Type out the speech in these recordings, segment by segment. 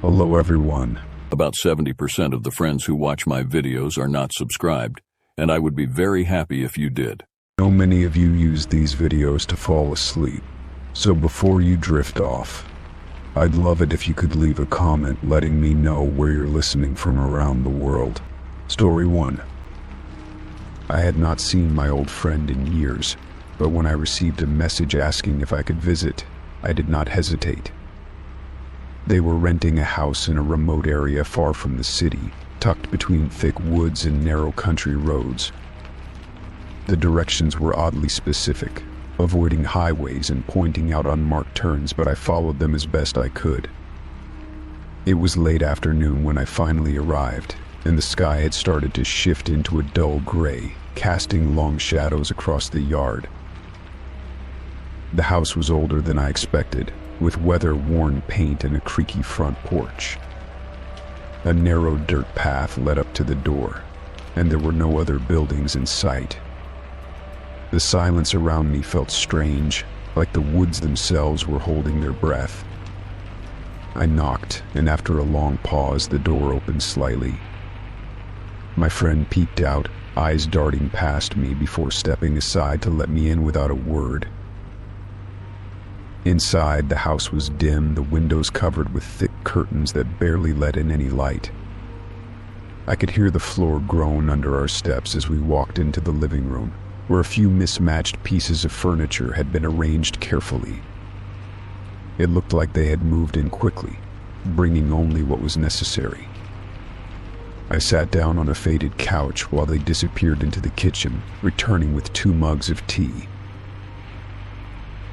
Hello everyone. About 70% of the friends who watch my videos are not subscribed, and I would be very happy if you did. I know many of you use these videos to fall asleep, so before you drift off, I'd love it if you could leave a comment letting me know where you're listening from around the world. Story 1. I had not seen my old friend in years, but when I received a message asking if I could visit, I did not hesitate. They were renting a house in a remote area far from the city, tucked between thick woods and narrow country roads. The directions were oddly specific, avoiding highways and pointing out unmarked turns, but I followed them as best I could. It was late afternoon when I finally arrived, and the sky had started to shift into a dull gray, casting long shadows across the yard. The house was older than I expected, with weather-worn paint and a creaky front porch. A narrow dirt path led up to the door, and there were no other buildings in sight. The silence around me felt strange, like the woods themselves were holding their breath. I knocked, and after a long pause, the door opened slightly. My friend peeked out, eyes darting past me before stepping aside to let me in without a word. Inside, the house was dim, the windows covered with thick curtains that barely let in any light. I could hear the floor groan under our steps as we walked into the living room, where a few mismatched pieces of furniture had been arranged carefully. It looked like they had moved in quickly, bringing only what was necessary. I sat down on a faded couch while they disappeared into the kitchen, returning with 2 mugs of tea.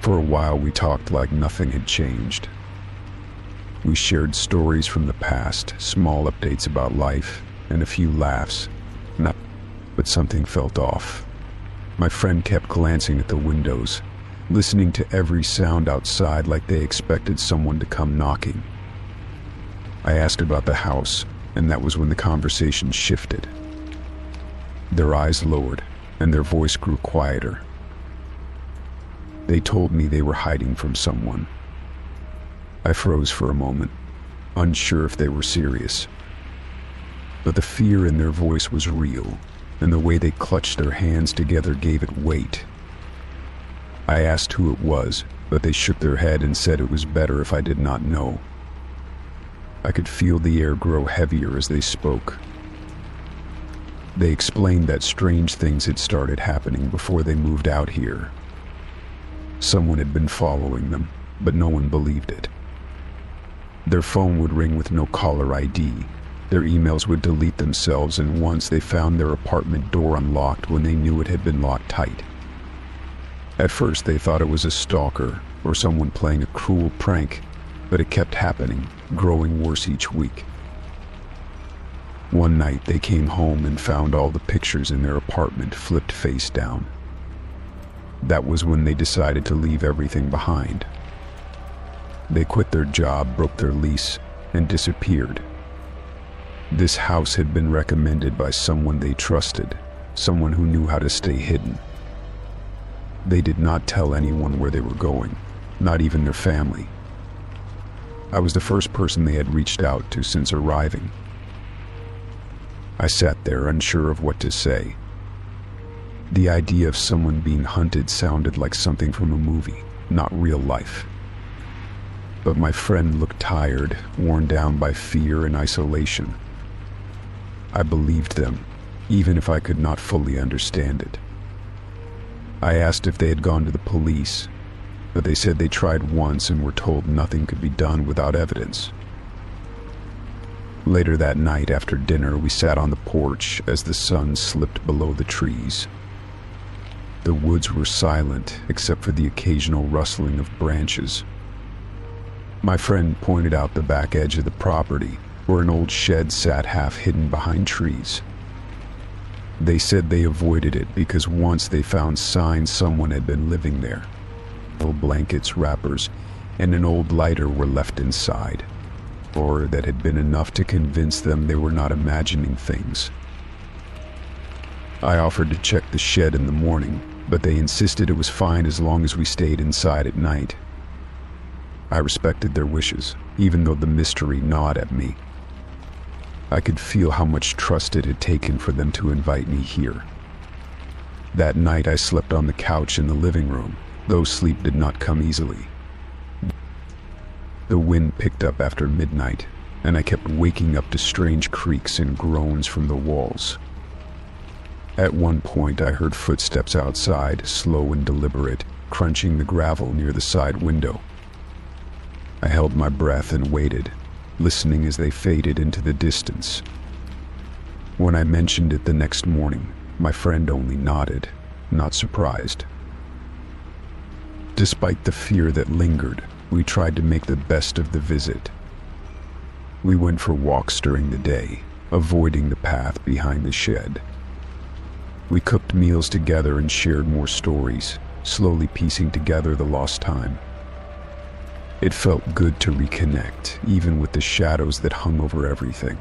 For a while we talked like nothing had changed. We shared stories from the past, small updates about life, and a few laughs. But something felt off. My friend kept glancing at the windows, listening to every sound outside like they expected someone to come knocking. I asked about the house, and that was when the conversation shifted. Their eyes lowered, and their voice grew quieter. They told me they were hiding from someone. I froze for a moment, unsure if they were serious. But the fear in their voice was real, and the way they clutched their hands together gave it weight. I asked who it was, but they shook their head and said it was better if I did not know. I could feel the air grow heavier as they spoke. They explained that strange things had started happening before they moved out here. Someone had been following them, but no one believed it. Their phone would ring with no caller ID. Their emails would delete themselves, and once they found their apartment door unlocked when they knew it had been locked tight. At first they thought it was a stalker or someone playing a cruel prank, but it kept happening, growing worse each week. One night they came home and found all the pictures in their apartment flipped face down. That was when they decided to leave everything behind. They quit their job, broke their lease, and disappeared. This house had been recommended by someone they trusted, someone who knew how to stay hidden. They did not tell anyone where they were going, not even their family. I was the first person they had reached out to since arriving. I sat there, unsure of what to say. The idea of someone being hunted sounded like something from a movie, not real life. But my friend looked tired, worn down by fear and isolation. I believed them, even if I could not fully understand it. I asked if they had gone to the police, but they said they tried once and were told nothing could be done without evidence. Later that night after dinner, we sat on the porch as the sun slipped below the trees. The woods were silent except for the occasional rustling of branches. My friend pointed out the back edge of the property, where an old shed sat half hidden behind trees. They said they avoided it because once they found signs someone had been living there. Old blankets, wrappers, and an old lighter were left inside, or that had been enough to convince them they were not imagining things. I offered to check the shed in the morning, but they insisted it was fine as long as we stayed inside at night. I respected their wishes, even though the mystery gnawed at me. I could feel how much trust it had taken for them to invite me here. That night I slept on the couch in the living room, though sleep did not come easily. The wind picked up after midnight, and I kept waking up to strange creaks and groans from the walls. At one point I heard footsteps outside, slow and deliberate, crunching the gravel near the side window. I held my breath and waited, listening as they faded into the distance. When I mentioned it the next morning, my friend only nodded, not surprised. Despite the fear that lingered, we tried to make the best of the visit. We went for walks during the day, avoiding the path behind the shed. We cooked meals together and shared more stories, slowly piecing together the lost time. It felt good to reconnect, even with the shadows that hung over everything.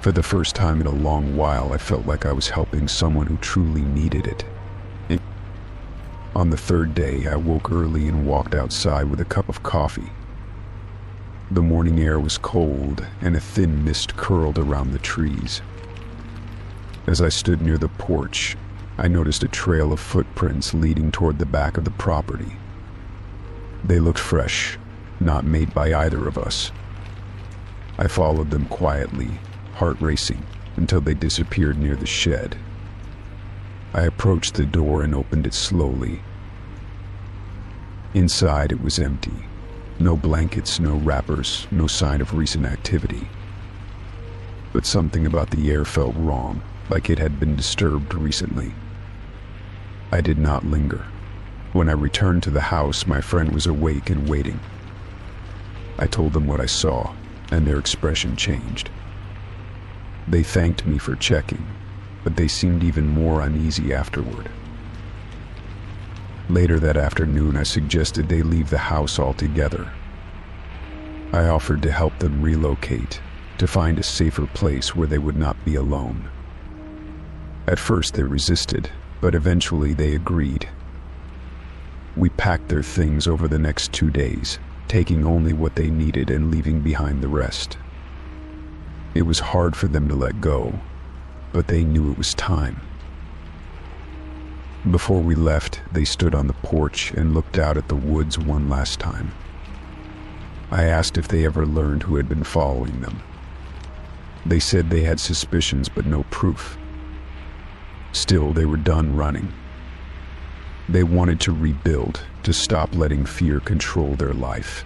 For the first time in a long while, I felt like I was helping someone who truly needed it. On the third day, I woke early and walked outside with a cup of coffee. The morning air was cold, and a thin mist curled around the trees. As I stood near the porch, I noticed a trail of footprints leading toward the back of the property. They looked fresh, not made by either of us. I followed them quietly, heart racing, until they disappeared near the shed. I approached the door and opened it slowly. Inside it was empty. No blankets, no wrappers, no sign of recent activity. But something about the air felt wrong, like it had been disturbed recently. I did not linger. When I returned to the house, my friend was awake and waiting. I told them what I saw, and their expression changed. They thanked me for checking, but they seemed even more uneasy afterward. Later that afternoon, I suggested they leave the house altogether. I offered to help them relocate, to find a safer place where they would not be alone. At first they resisted, but eventually they agreed. We packed their things over the next 2 days, taking only what they needed and leaving behind the rest. It was hard for them to let go, but they knew it was time. Before we left, they stood on the porch and looked out at the woods one last time. I asked if they ever learned who had been following them. They said they had suspicions but no proof. Still, they were done running. They wanted to rebuild, to stop letting fear control their life.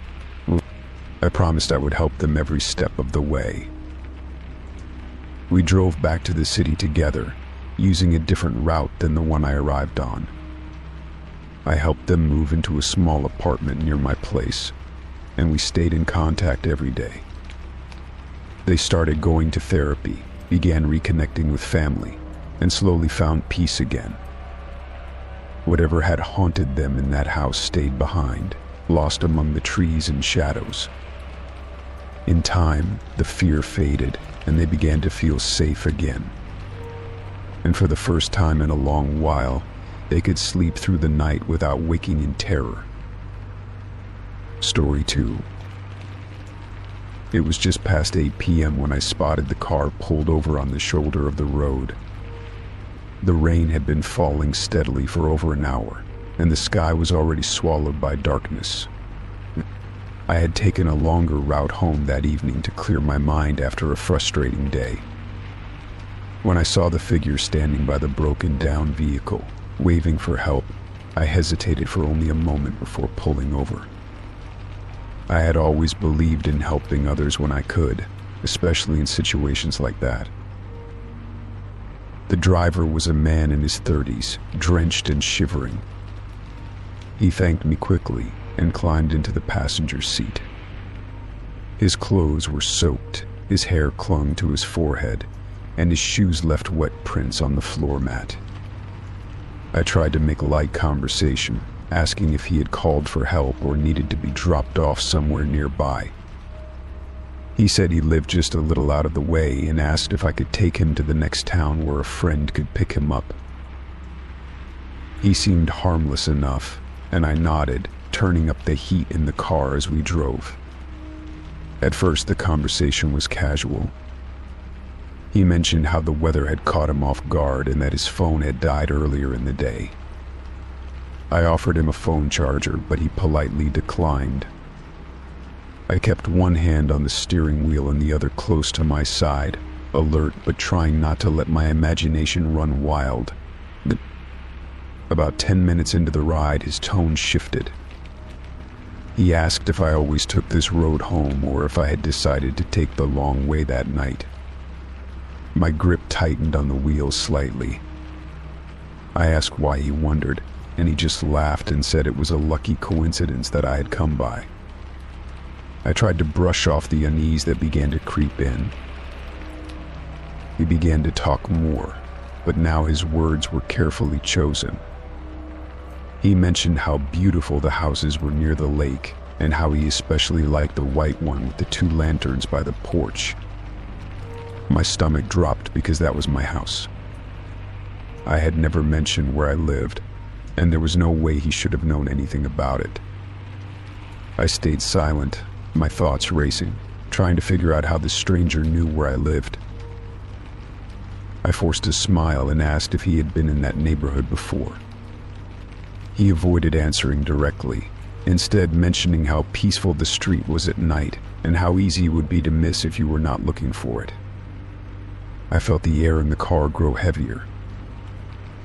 I promised I would help them every step of the way. We drove back to the city together, using a different route than the one I arrived on. I helped them move into a small apartment near my place, and we stayed in contact every day. They started going to therapy, began reconnecting with family, and slowly found peace again. Whatever had haunted them in that house stayed behind, lost among the trees and shadows. In time, the fear faded, and they began to feel safe again. And for the first time in a long while, they could sleep through the night without waking in terror. Story 2. It was just past 8 p.m. when I spotted the car pulled over on the shoulder of the road. The rain had been falling steadily for over an hour, and the sky was already swallowed by darkness. I had taken a longer route home that evening to clear my mind after a frustrating day. When I saw the figure standing by the broken-down vehicle, waving for help, I hesitated for only a moment before pulling over. I had always believed in helping others when I could, especially in situations like that. The driver was a man in his 30s, drenched and shivering. He thanked me quickly and climbed into the passenger seat. His clothes were soaked, his hair clung to his forehead, and his shoes left wet prints on the floor mat. I tried to make light conversation, asking if he had called for help or needed to be dropped off somewhere nearby. He said he lived just a little out of the way and asked if I could take him to the next town where a friend could pick him up. He seemed harmless enough, and I nodded, turning up the heat in the car as we drove. At first, the conversation was casual. He mentioned how the weather had caught him off guard and that his phone had died earlier in the day. I offered him a phone charger, but he politely declined. I kept one hand on the steering wheel and the other close to my side, alert but trying not to let my imagination run wild. About 10 minutes into the ride, his tone shifted. He asked if I always took this road home or if I had decided to take the long way that night. My grip tightened on the wheel slightly. I asked why he wondered, and he just laughed and said it was a lucky coincidence that I had come by. I tried to brush off the unease that began to creep in. He began to talk more, but now his words were carefully chosen. He mentioned how beautiful the houses were near the lake and how he especially liked the white one with the 2 lanterns by the porch. My stomach dropped because that was my house. I had never mentioned where I lived, and there was no way he should have known anything about it. I stayed silent, my thoughts racing, trying to figure out how the stranger knew where I lived. I forced a smile and asked if he had been in that neighborhood before. He avoided answering directly, instead mentioning how peaceful the street was at night and how easy it would be to miss if you were not looking for it. I felt the air in the car grow heavier.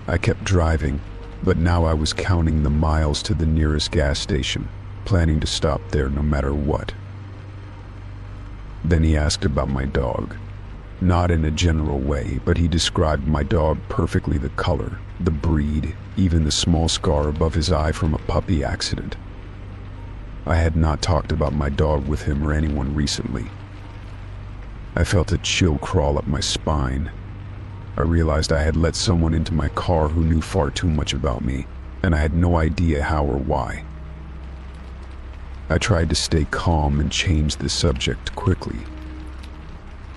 I kept driving, but now I was counting the miles to the nearest gas station, planning to stop there no matter what. Then he asked about my dog. Not in a general way, but he described my dog perfectly: the color, the breed, even the small scar above his eye from a puppy accident. I had not talked about my dog with him or anyone recently. I felt a chill crawl up my spine. I realized I had let someone into my car who knew far too much about me, and I had no idea how or why. I tried to stay calm and change the subject quickly.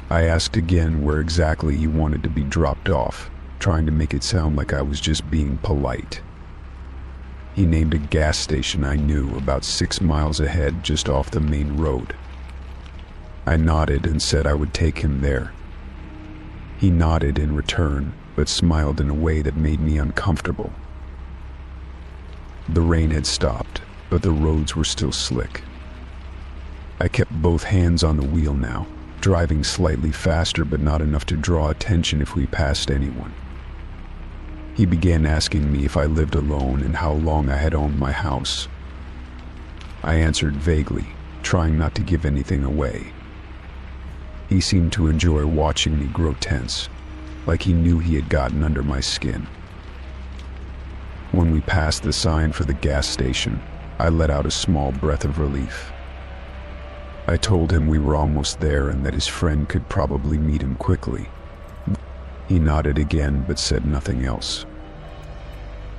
I asked again where exactly he wanted to be dropped off, trying to make it sound like I was just being polite. He named a gas station I knew about 6 miles ahead, just off the main road. I nodded and said I would take him there. He nodded in return, but smiled in a way that made me uncomfortable. The rain had stopped, but the roads were still slick. I kept both hands on the wheel now, driving slightly faster but not enough to draw attention if we passed anyone. He began asking me if I lived alone and how long I had owned my house. I answered vaguely, trying not to give anything away. He seemed to enjoy watching me grow tense, like he knew he had gotten under my skin. When we passed the sign for the gas station, I let out a small breath of relief. I told him we were almost there and that his friend could probably meet him quickly. He nodded again but said nothing else.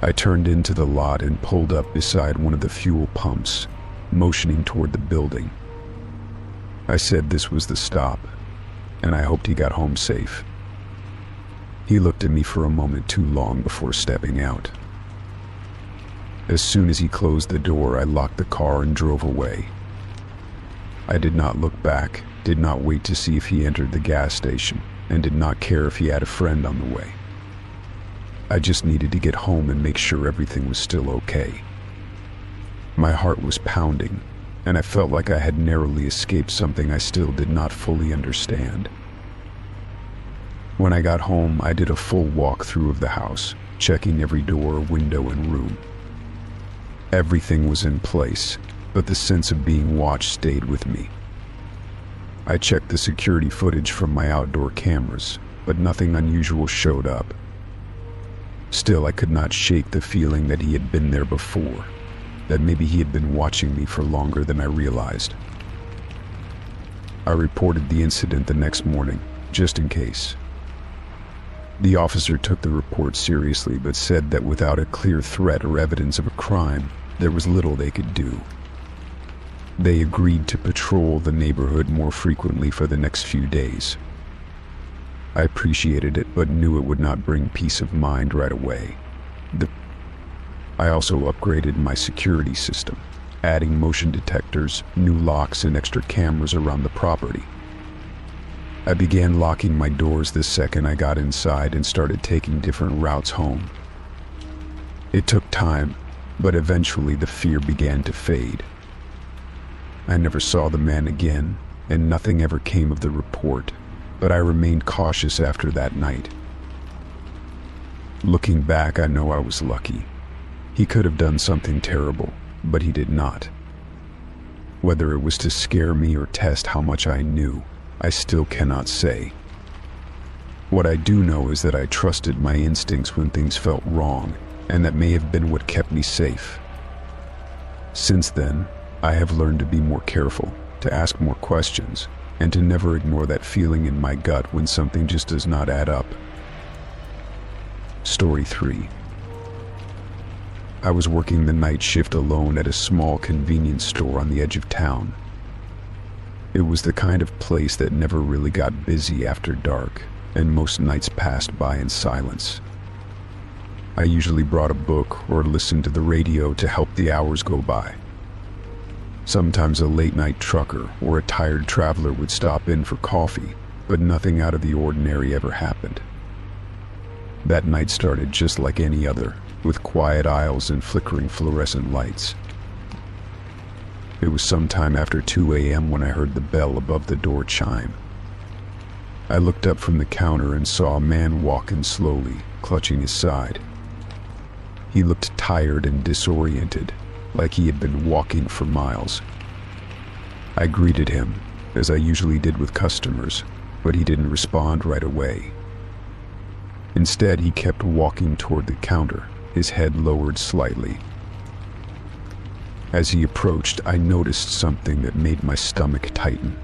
I turned into the lot and pulled up beside one of the fuel pumps, motioning toward the building. I said this was the stop, and I hoped he got home safe. He looked at me for a moment too long before stepping out. As soon as he closed the door, I locked the car and drove away. I did not look back, did not wait to see if he entered the gas station, and did not care if he had a friend on the way. I just needed to get home and make sure everything was still okay. My heart was pounding, and I felt like I had narrowly escaped something I still did not fully understand. When I got home, I did a full walkthrough of the house, checking every door, window, and room. Everything was in place, but the sense of being watched stayed with me. I checked the security footage from my outdoor cameras, but nothing unusual showed up. Still, I could not shake the feeling that he had been there before, that maybe he had been watching me for longer than I realized. I reported the incident the next morning, just in case. The officer took the report seriously, but said that without a clear threat or evidence of a crime, there was little they could do. They agreed to patrol the neighborhood more frequently for the next few days. I appreciated it, but knew it would not bring peace of mind right away. I also upgraded my security system, adding motion detectors, new locks, and extra cameras around the property. I began locking my doors the second I got inside and started taking different routes home. It took time, but eventually the fear began to fade. I never saw the man again, and nothing ever came of the report, but I remained cautious after that night. Looking back, I know I was lucky. He could have done something terrible, but he did not. Whether it was to scare me or test how much I knew, I still cannot say. What I do know is that I trusted my instincts when things felt wrong, and that may have been what kept me safe. Since then, I have learned to be more careful, to ask more questions, and to never ignore that feeling in my gut when something just does not add up. Story 3. I was working the night shift alone at a small convenience store on the edge of town. It was the kind of place that never really got busy after dark, and most nights passed by in silence. I usually brought a book or listened to the radio to help the hours go by. Sometimes a late-night trucker or a tired traveler would stop in for coffee, but nothing out of the ordinary ever happened. That night started just like any other, with quiet aisles and flickering fluorescent lights. It was sometime after 2 a.m. when I heard the bell above the door chime. I looked up from the counter and saw a man walk in slowly, clutching his side. He looked tired and disoriented, like he had been walking for miles. I greeted him, as I usually did with customers, but he didn't respond right away. Instead, he kept walking toward the counter, his head lowered slightly. As he approached, I noticed something that made my stomach tighten.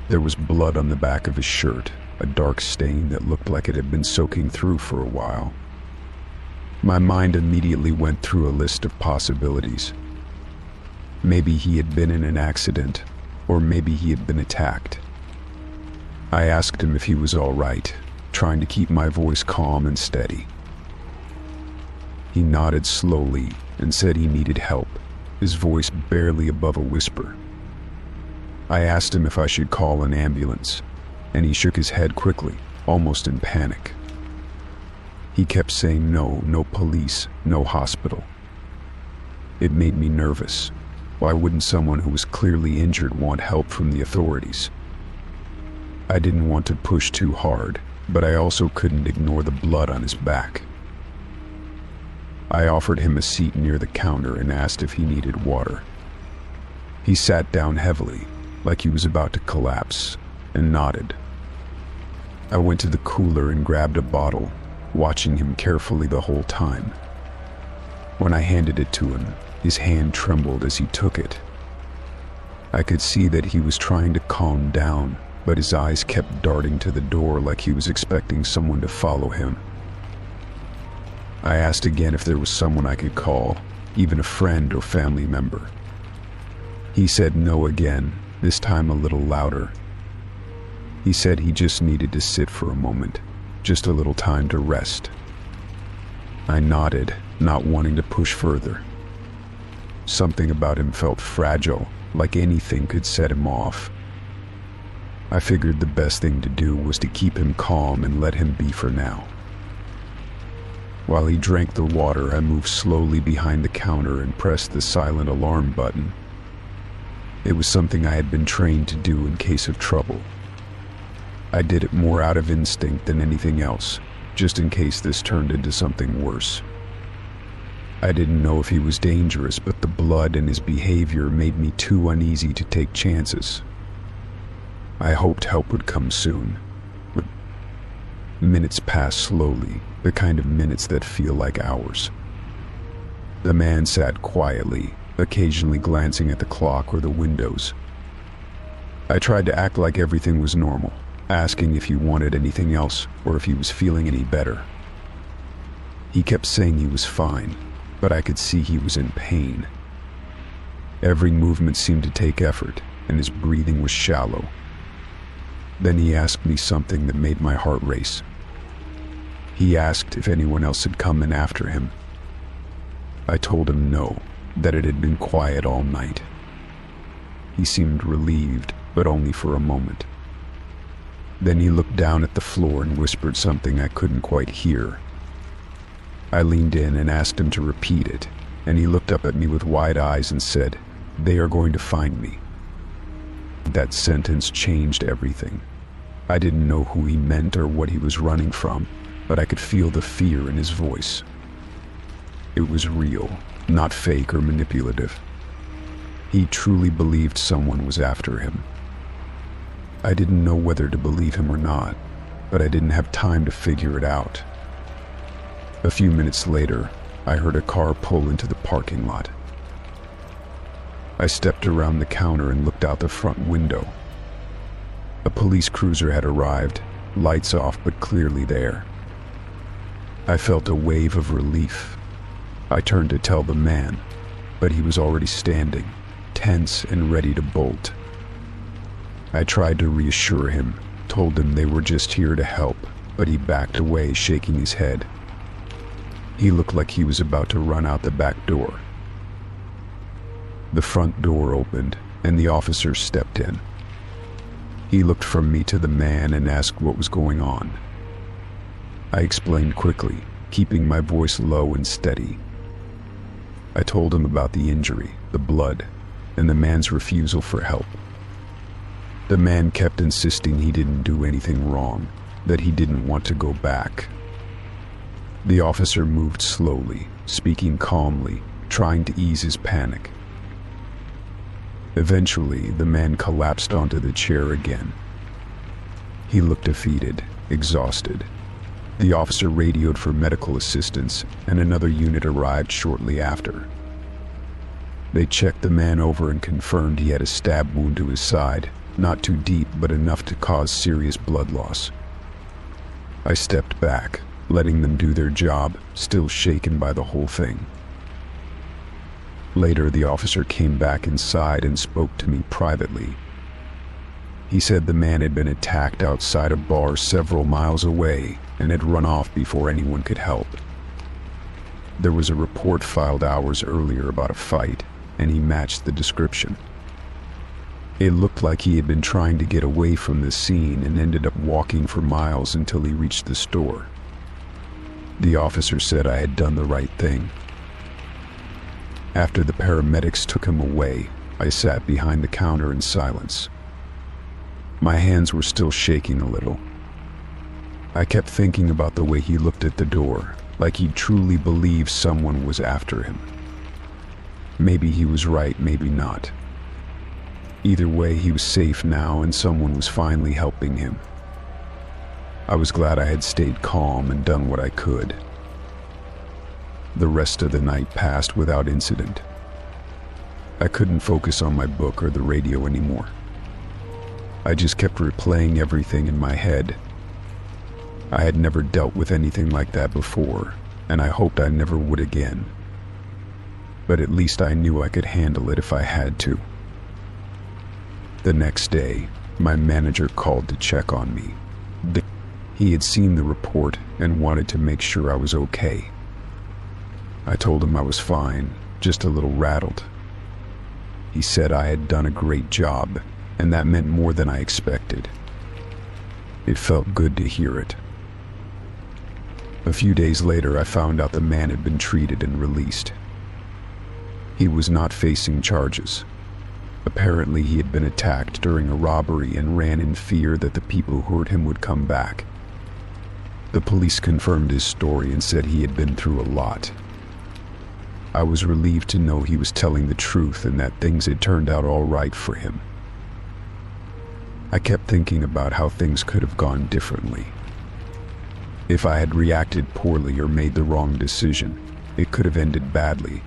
There was blood on the back of his shirt, a dark stain that looked like it had been soaking through for a while. My mind immediately went through a list of possibilities. Maybe he had been in an accident, or maybe he had been attacked. I asked him if he was all right, trying to keep my voice calm and steady. He nodded slowly and said he needed help, his voice barely above a whisper. I asked him if I should call an ambulance, and he shook his head quickly, almost in panic. He kept saying no police, no hospital. It made me nervous. Why wouldn't someone who was clearly injured want help from the authorities? I didn't want to push too hard, but I also couldn't ignore the blood on his back. I offered him a seat near the counter and asked if he needed water. He sat down heavily, like he was about to collapse, and nodded. I went to the cooler and grabbed a bottle, watching him carefully the whole time. When I handed it to him, his hand trembled as he took it. I could see that he was trying to calm down, but his eyes kept darting to the door like he was expecting someone to follow him. I asked again if there was someone I could call, even a friend or family member. He said no again, this time a little louder. He said he just needed to sit for a moment, just a little time to rest. I nodded, not wanting to push further. Something about him felt fragile, like anything could set him off. I figured the best thing to do was to keep him calm and let him be for now. While he drank the water, I moved slowly behind the counter and pressed the silent alarm button. It was something I had been trained to do in case of trouble. I did it more out of instinct than anything else, just in case this turned into something worse. I didn't know if he was dangerous, but the blood and his behavior made me too uneasy to take chances. I hoped help would come soon. But minutes passed slowly, the kind of minutes that feel like hours. The man sat quietly, occasionally glancing at the clock or the windows. I tried to act like everything was normal, asking if he wanted anything else or if he was feeling any better. He kept saying he was fine, but I could see he was in pain. Every movement seemed to take effort, and his breathing was shallow. Then he asked me something that made my heart race. He asked if anyone else had come in after him. I told him no, that it had been quiet all night. He seemed relieved, but only for a moment. Then he looked down at the floor and whispered something I couldn't quite hear. I leaned in and asked him to repeat it, and he looked up at me with wide eyes and said, "They are going to find me." That sentence changed everything. I didn't know who he meant or what he was running from, but I could feel the fear in his voice. It was real, not fake or manipulative. He truly believed someone was after him. I didn't know whether to believe him or not, but I didn't have time to figure it out. A few minutes later, I heard a car pull into the parking lot. I stepped around the counter and looked out the front window. A police cruiser had arrived, lights off but clearly there. I felt a wave of relief. I turned to tell the man, but he was already standing, tense and ready to bolt. I tried to reassure him, told him they were just here to help, but he backed away, shaking his head. He looked like he was about to run out the back door. The front door opened, and the officer stepped in. He looked from me to the man and asked what was going on. I explained quickly, keeping my voice low and steady. I told him about the injury, the blood, and the man's refusal for help. The man kept insisting he didn't do anything wrong, that he didn't want to go back. The officer moved slowly, speaking calmly, trying to ease his panic. Eventually, the man collapsed onto the chair again. He looked defeated, exhausted. The officer radioed for medical assistance, and another unit arrived shortly after. They checked the man over and confirmed he had a stab wound to his side, not too deep but enough to cause serious blood loss. I stepped back, letting them do their job, still shaken by the whole thing. Later, the officer came back inside and spoke to me privately. He said the man had been attacked outside a bar several miles away and had run off before anyone could help. There was a report filed hours earlier about a fight, and he matched the description. It looked like he had been trying to get away from the scene and ended up walking for miles until he reached the store. The officer said I had done the right thing. After the paramedics took him away, I sat behind the counter in silence. My hands were still shaking a little. I kept thinking about the way he looked at the door, like he truly believed someone was after him. Maybe he was right, maybe not. Either way, he was safe now and someone was finally helping him. I was glad I had stayed calm and done what I could. The rest of the night passed without incident. I couldn't focus on my book or the radio anymore. I just kept replaying everything in my head. I had never dealt with anything like that before, and I hoped I never would again. But at least I knew I could handle it if I had to. The next day, my manager called to check on me. He had seen the report and wanted to make sure I was okay. I told him I was fine, just a little rattled. He said I had done a great job, and that meant more than I expected. It felt good to hear it. A few days later, I found out the man had been treated and released. He was not facing charges. Apparently, he had been attacked during a robbery and ran in fear that the people who hurt him would come back. The police confirmed his story and said he had been through a lot. I was relieved to know he was telling the truth and that things had turned out all right for him. I kept thinking about how things could have gone differently. If I had reacted poorly or made the wrong decision, it could have ended badly.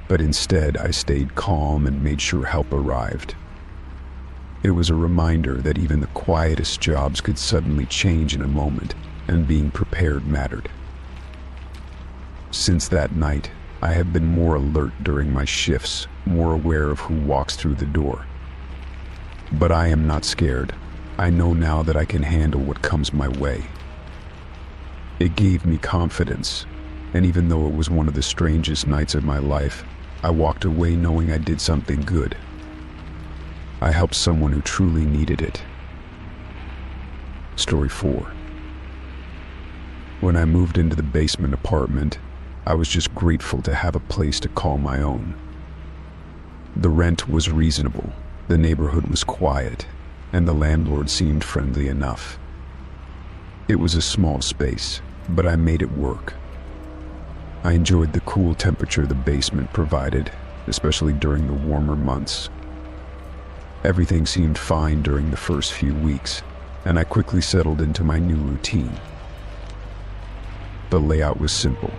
But instead, I stayed calm and made sure help arrived. It was a reminder that even the quietest jobs could suddenly change in a moment, and being prepared mattered. Since that night, I have been more alert during my shifts, more aware of who walks through the door. But I am not scared. I know now that I can handle what comes my way. It gave me confidence, and even though it was one of the strangest nights of my life, I walked away knowing I did something good. I helped someone who truly needed it. Story 4. When I moved into the basement apartment, I was just grateful to have a place to call my own. The rent was reasonable, the neighborhood was quiet, and the landlord seemed friendly enough. It was a small space, but I made it work. I enjoyed the cool temperature the basement provided, especially during the warmer months. Everything seemed fine during the first few weeks, and I quickly settled into my new routine. The layout was simple.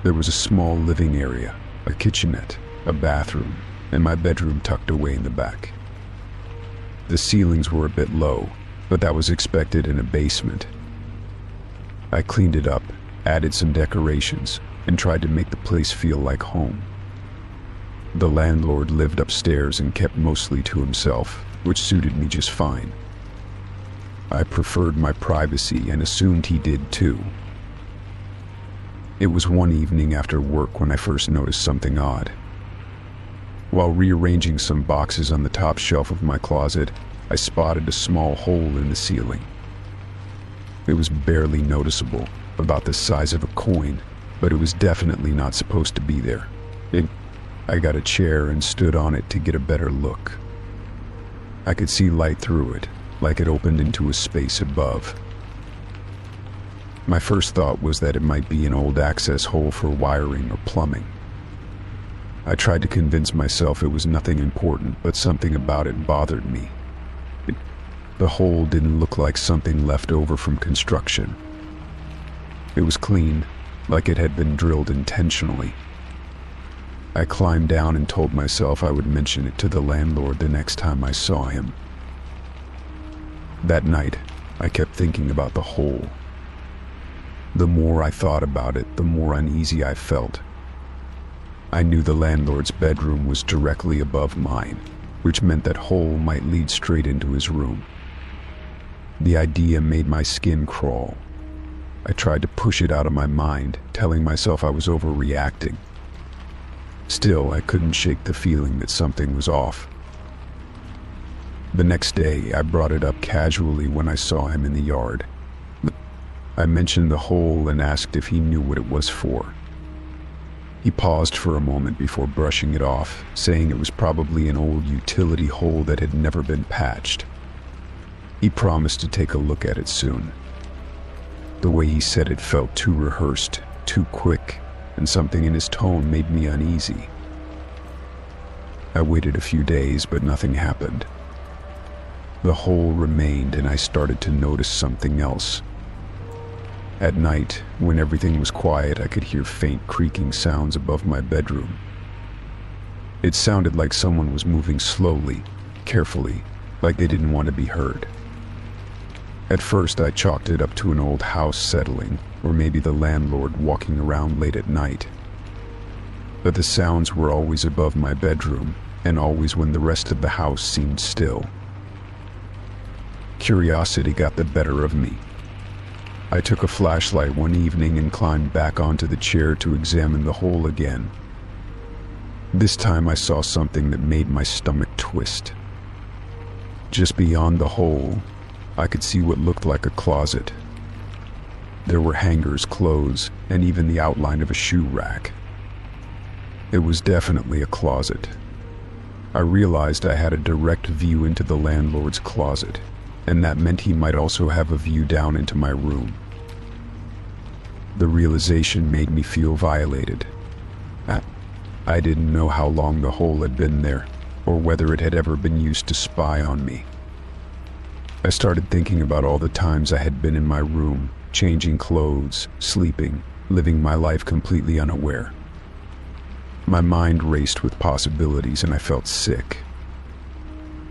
There was a small living area, a kitchenette, a bathroom, and my bedroom tucked away in the back. The ceilings were a bit low, but that was expected in a basement. I cleaned it up, added some decorations, and tried to make the place feel like home. The landlord lived upstairs and kept mostly to himself, which suited me just fine. I preferred my privacy and assumed he did too. It was one evening after work when I first noticed something odd. While rearranging some boxes on the top shelf of my closet, I spotted a small hole in the ceiling. It was barely noticeable, about the size of a coin, but it was definitely not supposed to be there. I got a chair and stood on it to get a better look. I could see light through it, like it opened into a space above. My first thought was that it might be an old access hole for wiring or plumbing. I tried to convince myself it was nothing important, but something about it bothered me. The hole didn't look like something left over from construction. It was clean, like it had been drilled intentionally. I climbed down and told myself I would mention it to the landlord the next time I saw him. That night, I kept thinking about the hole. The more I thought about it, the more uneasy I felt. I knew the landlord's bedroom was directly above mine, which meant that hole might lead straight into his room. The idea made my skin crawl. I tried to push it out of my mind, telling myself I was overreacting. Still, I couldn't shake the feeling that something was off. The next day, I brought it up casually when I saw him in the yard. I mentioned the hole and asked if he knew what it was for. He paused for a moment before brushing it off, saying it was probably an old utility hole that had never been patched. He promised to take a look at it soon. The way he said it felt too rehearsed, too quick, and something in his tone made me uneasy. I waited a few days, but nothing happened. The hole remained, and I started to notice something else. At night, when everything was quiet, I could hear faint creaking sounds above my bedroom. It sounded like someone was moving slowly, carefully, like they didn't want to be heard. At first, I chalked it up to an old house settling, or maybe the landlord walking around late at night. But the sounds were always above my bedroom, and always when the rest of the house seemed still. Curiosity got the better of me. I took a flashlight one evening and climbed back onto the chair to examine the hole again. This time I saw something that made my stomach twist. Just beyond the hole, I could see what looked like a closet. There were hangers, clothes, and even the outline of a shoe rack. It was definitely a closet. I realized I had a direct view into the landlord's closet, and that meant he might also have a view down into my room. The realization made me feel violated. I didn't know how long the hole had been there, or whether it had ever been used to spy on me. I started thinking about all the times I had been in my room, changing clothes, sleeping, living my life completely unaware. My mind raced with possibilities and I felt sick.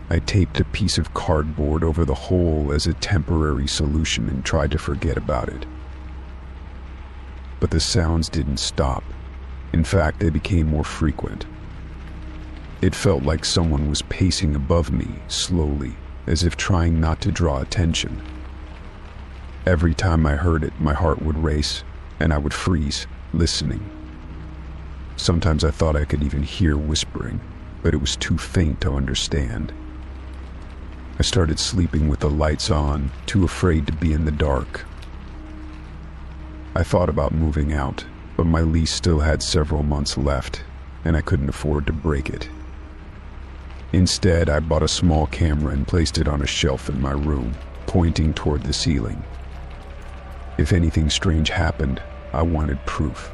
I taped a piece of cardboard over the hole as a temporary solution and tried to forget about it. But the sounds didn't stop. In fact, they became more frequent. It felt like someone was pacing above me, slowly, as if trying not to draw attention. Every time I heard it, my heart would race, and I would freeze, listening. Sometimes I thought I could even hear whispering, but it was too faint to understand. I started sleeping with the lights on, too afraid to be in the dark. I thought about moving out, but my lease still had several months left, and I couldn't afford to break it. Instead, I bought a small camera and placed it on a shelf in my room, pointing toward the ceiling. If anything strange happened, I wanted proof.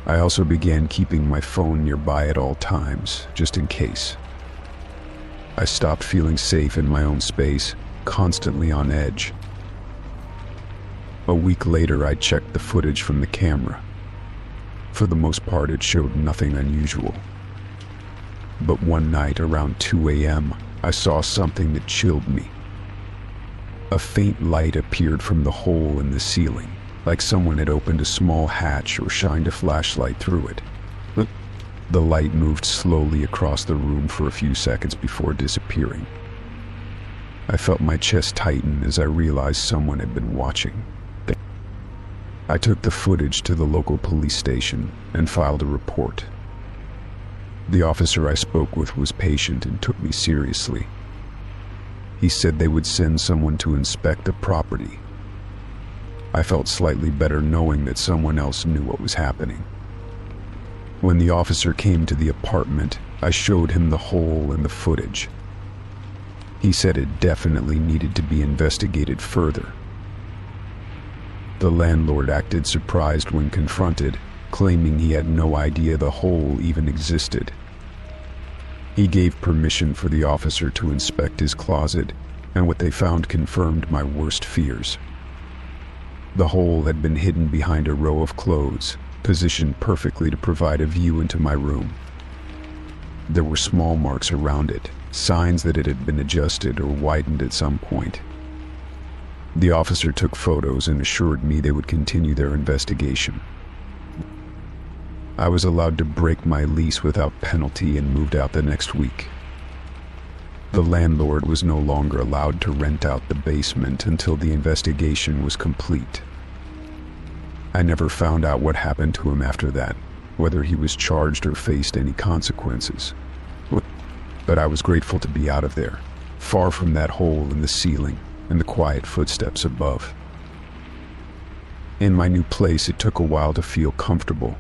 I also began keeping my phone nearby at all times, just in case. I stopped feeling safe in my own space, constantly on edge. A week later, I checked the footage from the camera. For the most part, it showed nothing unusual. But one night around 2 a.m., I saw something that chilled me. A faint light appeared from the hole in the ceiling, like someone had opened a small hatch or shined a flashlight through it. The light moved slowly across the room for a few seconds before disappearing. I felt my chest tighten as I realized someone had been watching. I took the footage to the local police station and filed a report. The officer I spoke with was patient and took me seriously. He said they would send someone to inspect the property. I felt slightly better knowing that someone else knew what was happening. When the officer came to the apartment, I showed him the hole in the footage. He said it definitely needed to be investigated further. The landlord acted surprised when confronted, claiming he had no idea the hole even existed. He gave permission for the officer to inspect his closet, and what they found confirmed my worst fears. The hole had been hidden behind a row of clothes, positioned perfectly to provide a view into my room. There were small marks around it, signs that it had been adjusted or widened at some point. The officer took photos and assured me they would continue their investigation. I was allowed to break my lease without penalty and moved out the next week. The landlord was no longer allowed to rent out the basement until the investigation was complete. I never found out what happened to him after that, whether he was charged or faced any consequences. But I was grateful to be out of there, far from that hole in the ceiling and the quiet footsteps above. In my new place, it took a while to feel comfortable.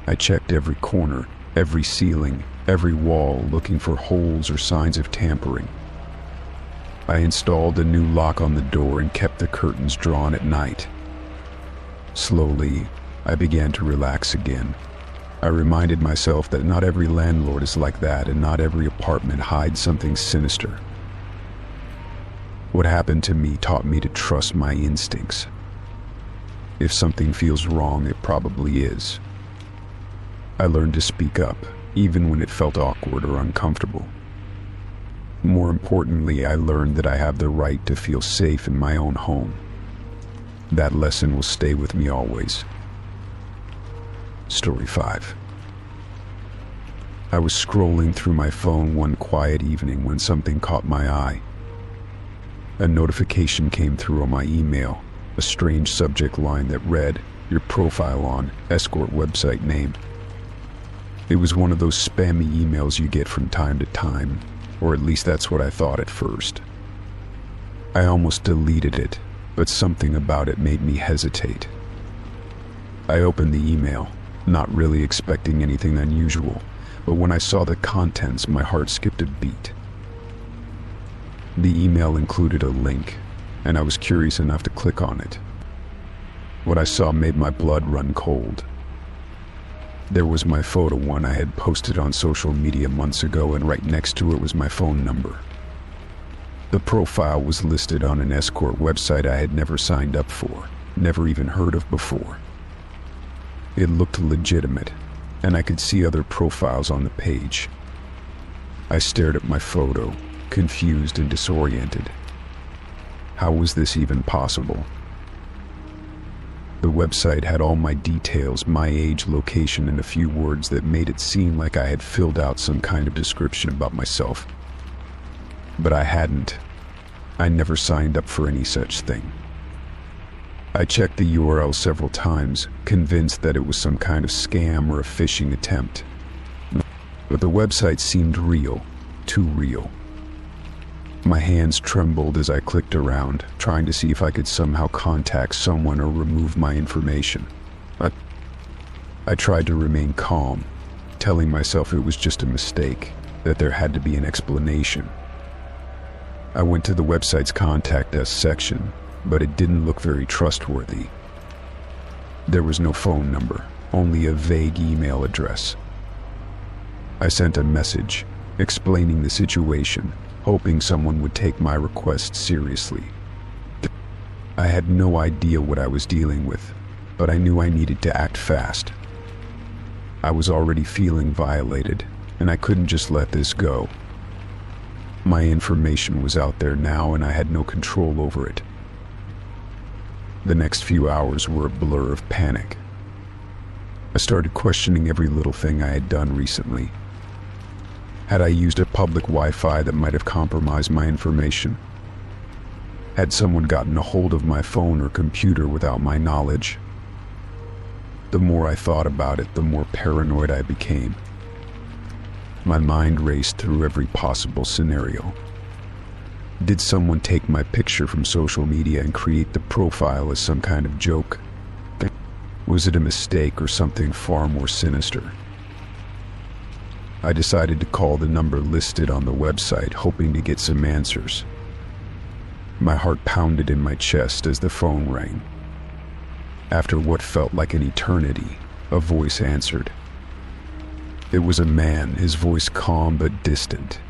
I checked every corner, every ceiling, every wall, looking for holes or signs of tampering. I installed a new lock on the door and kept the curtains drawn at night. Slowly, I began to relax again. I reminded myself that not every landlord is like that, and not every apartment hides something sinister. What happened to me taught me to trust my instincts. If something feels wrong, it probably is. I learned to speak up, even when it felt awkward or uncomfortable. More importantly, I learned that I have the right to feel safe in my own home. That lesson will stay with me always. Story 5. I was scrolling through my phone one quiet evening when something caught my eye. A notification came through on my email, a strange subject line that read, "Your profile on, escort website name." It was one of those spammy emails you get from time to time, or at least that's what I thought at first. I almost deleted it, but something about it made me hesitate. I opened the email, not really expecting anything unusual, but when I saw the contents, my heart skipped a beat. The email included a link, and I was curious enough to click on it. What I saw made my blood run cold. There was my photo one I had posted on social media months ago, and right next to it was my phone number. The profile was listed on an escort website I had never signed up for, never even heard of before. It looked legitimate, and I could see other profiles on the page. I stared at my photo, confused and disoriented. How was this even possible? The website had all my details, my age, location, and a few words that made it seem like I had filled out some kind of description about myself. But I hadn't. I never signed up for any such thing. I checked the URL several times, convinced that it was some kind of scam or a phishing attempt. But the website seemed real, too real. My hands trembled as I clicked around, trying to see if I could somehow contact someone or remove my information. I tried to remain calm, telling myself it was just a mistake, that there had to be an explanation. I went to the website's contact us section, but it didn't look very trustworthy. There was no phone number, only a vague email address. I sent a message, explaining the situation, hoping someone would take my request seriously. I had no idea what I was dealing with, but I knew I needed to act fast. I was already feeling violated, and I couldn't just let this go. My information was out there now, and I had no control over it. The next few hours were a blur of panic. I started questioning every little thing I had done recently. Had I used a public Wi-Fi that might have compromised my information? Had someone gotten a hold of my phone or computer without my knowledge? The more I thought about it, the more paranoid I became. My mind raced through every possible scenario. Did someone take my picture from social media and create the profile as some kind of joke? Was it a mistake or something far more sinister? I decided to call the number listed on the website, hoping to get some answers. My heart pounded in my chest as the phone rang. After what felt like an eternity, a voice answered. It was a man, his voice calm but distant.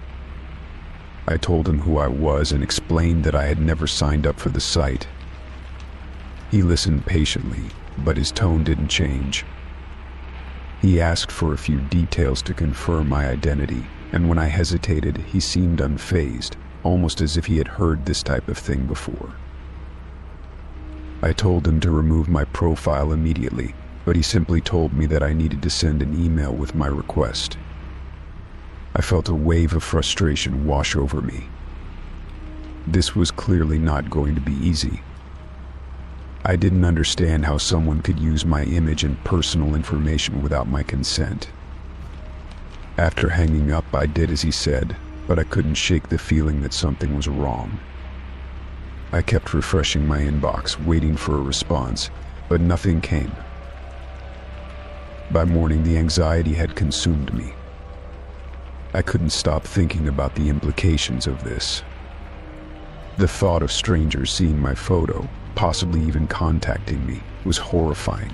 I told him who I was and explained that I had never signed up for the site. He listened patiently, but his tone didn't change. He asked for a few details to confirm my identity, and when I hesitated, he seemed unfazed, almost as if he had heard this type of thing before. I told him to remove my profile immediately, but he simply told me that I needed to send an email with my request. I felt a wave of frustration wash over me. This was clearly not going to be easy. I didn't understand how someone could use my image and personal information without my consent. After hanging up, I did as he said, but I couldn't shake the feeling that something was wrong. I kept refreshing my inbox, waiting for a response, but nothing came. By morning, the anxiety had consumed me. I couldn't stop thinking about the implications of this. The thought of strangers seeing my photo, possibly even contacting me, was horrifying.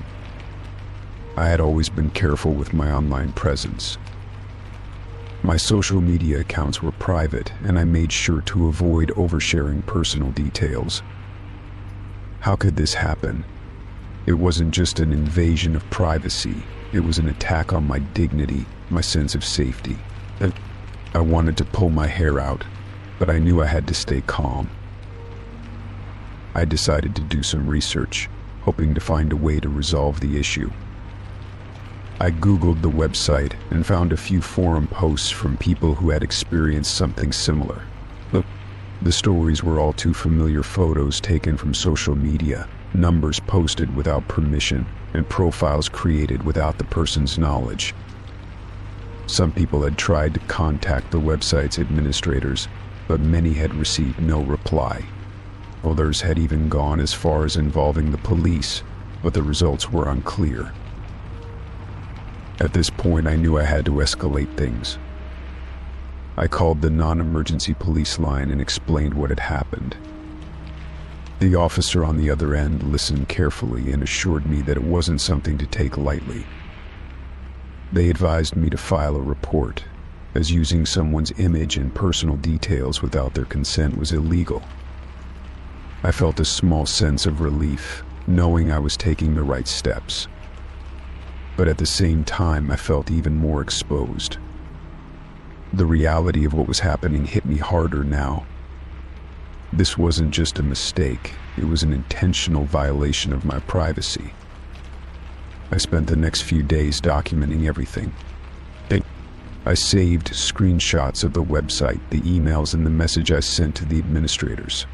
I had always been careful with my online presence. My social media accounts were private, and I made sure to avoid oversharing personal details. How could this happen? It wasn't just an invasion of privacy, it was an attack on my dignity, my sense of safety. I wanted to pull my hair out, but I knew I had to stay calm. I decided to do some research, hoping to find a way to resolve the issue. I Googled the website and found a few forum posts from people who had experienced something similar. The stories were all too familiar: photos taken from social media, numbers posted without permission, and profiles created without the person's knowledge. Some people had tried to contact the website's administrators, but many had received no reply. Others had even gone as far as involving the police, but the results were unclear. At this point, I knew I had to escalate things. I called the non-emergency police line and explained what had happened. The officer on the other end listened carefully and assured me that it wasn't something to take lightly. They advised me to file a report, as using someone's image and personal details without their consent was illegal. I felt a small sense of relief, knowing I was taking the right steps. But at the same time, I felt even more exposed. The reality of what was happening hit me harder now. This wasn't just a mistake, it was an intentional violation of my privacy. I spent the next few days documenting everything. I saved screenshots of the website, the emails, and the message I sent to the administrators.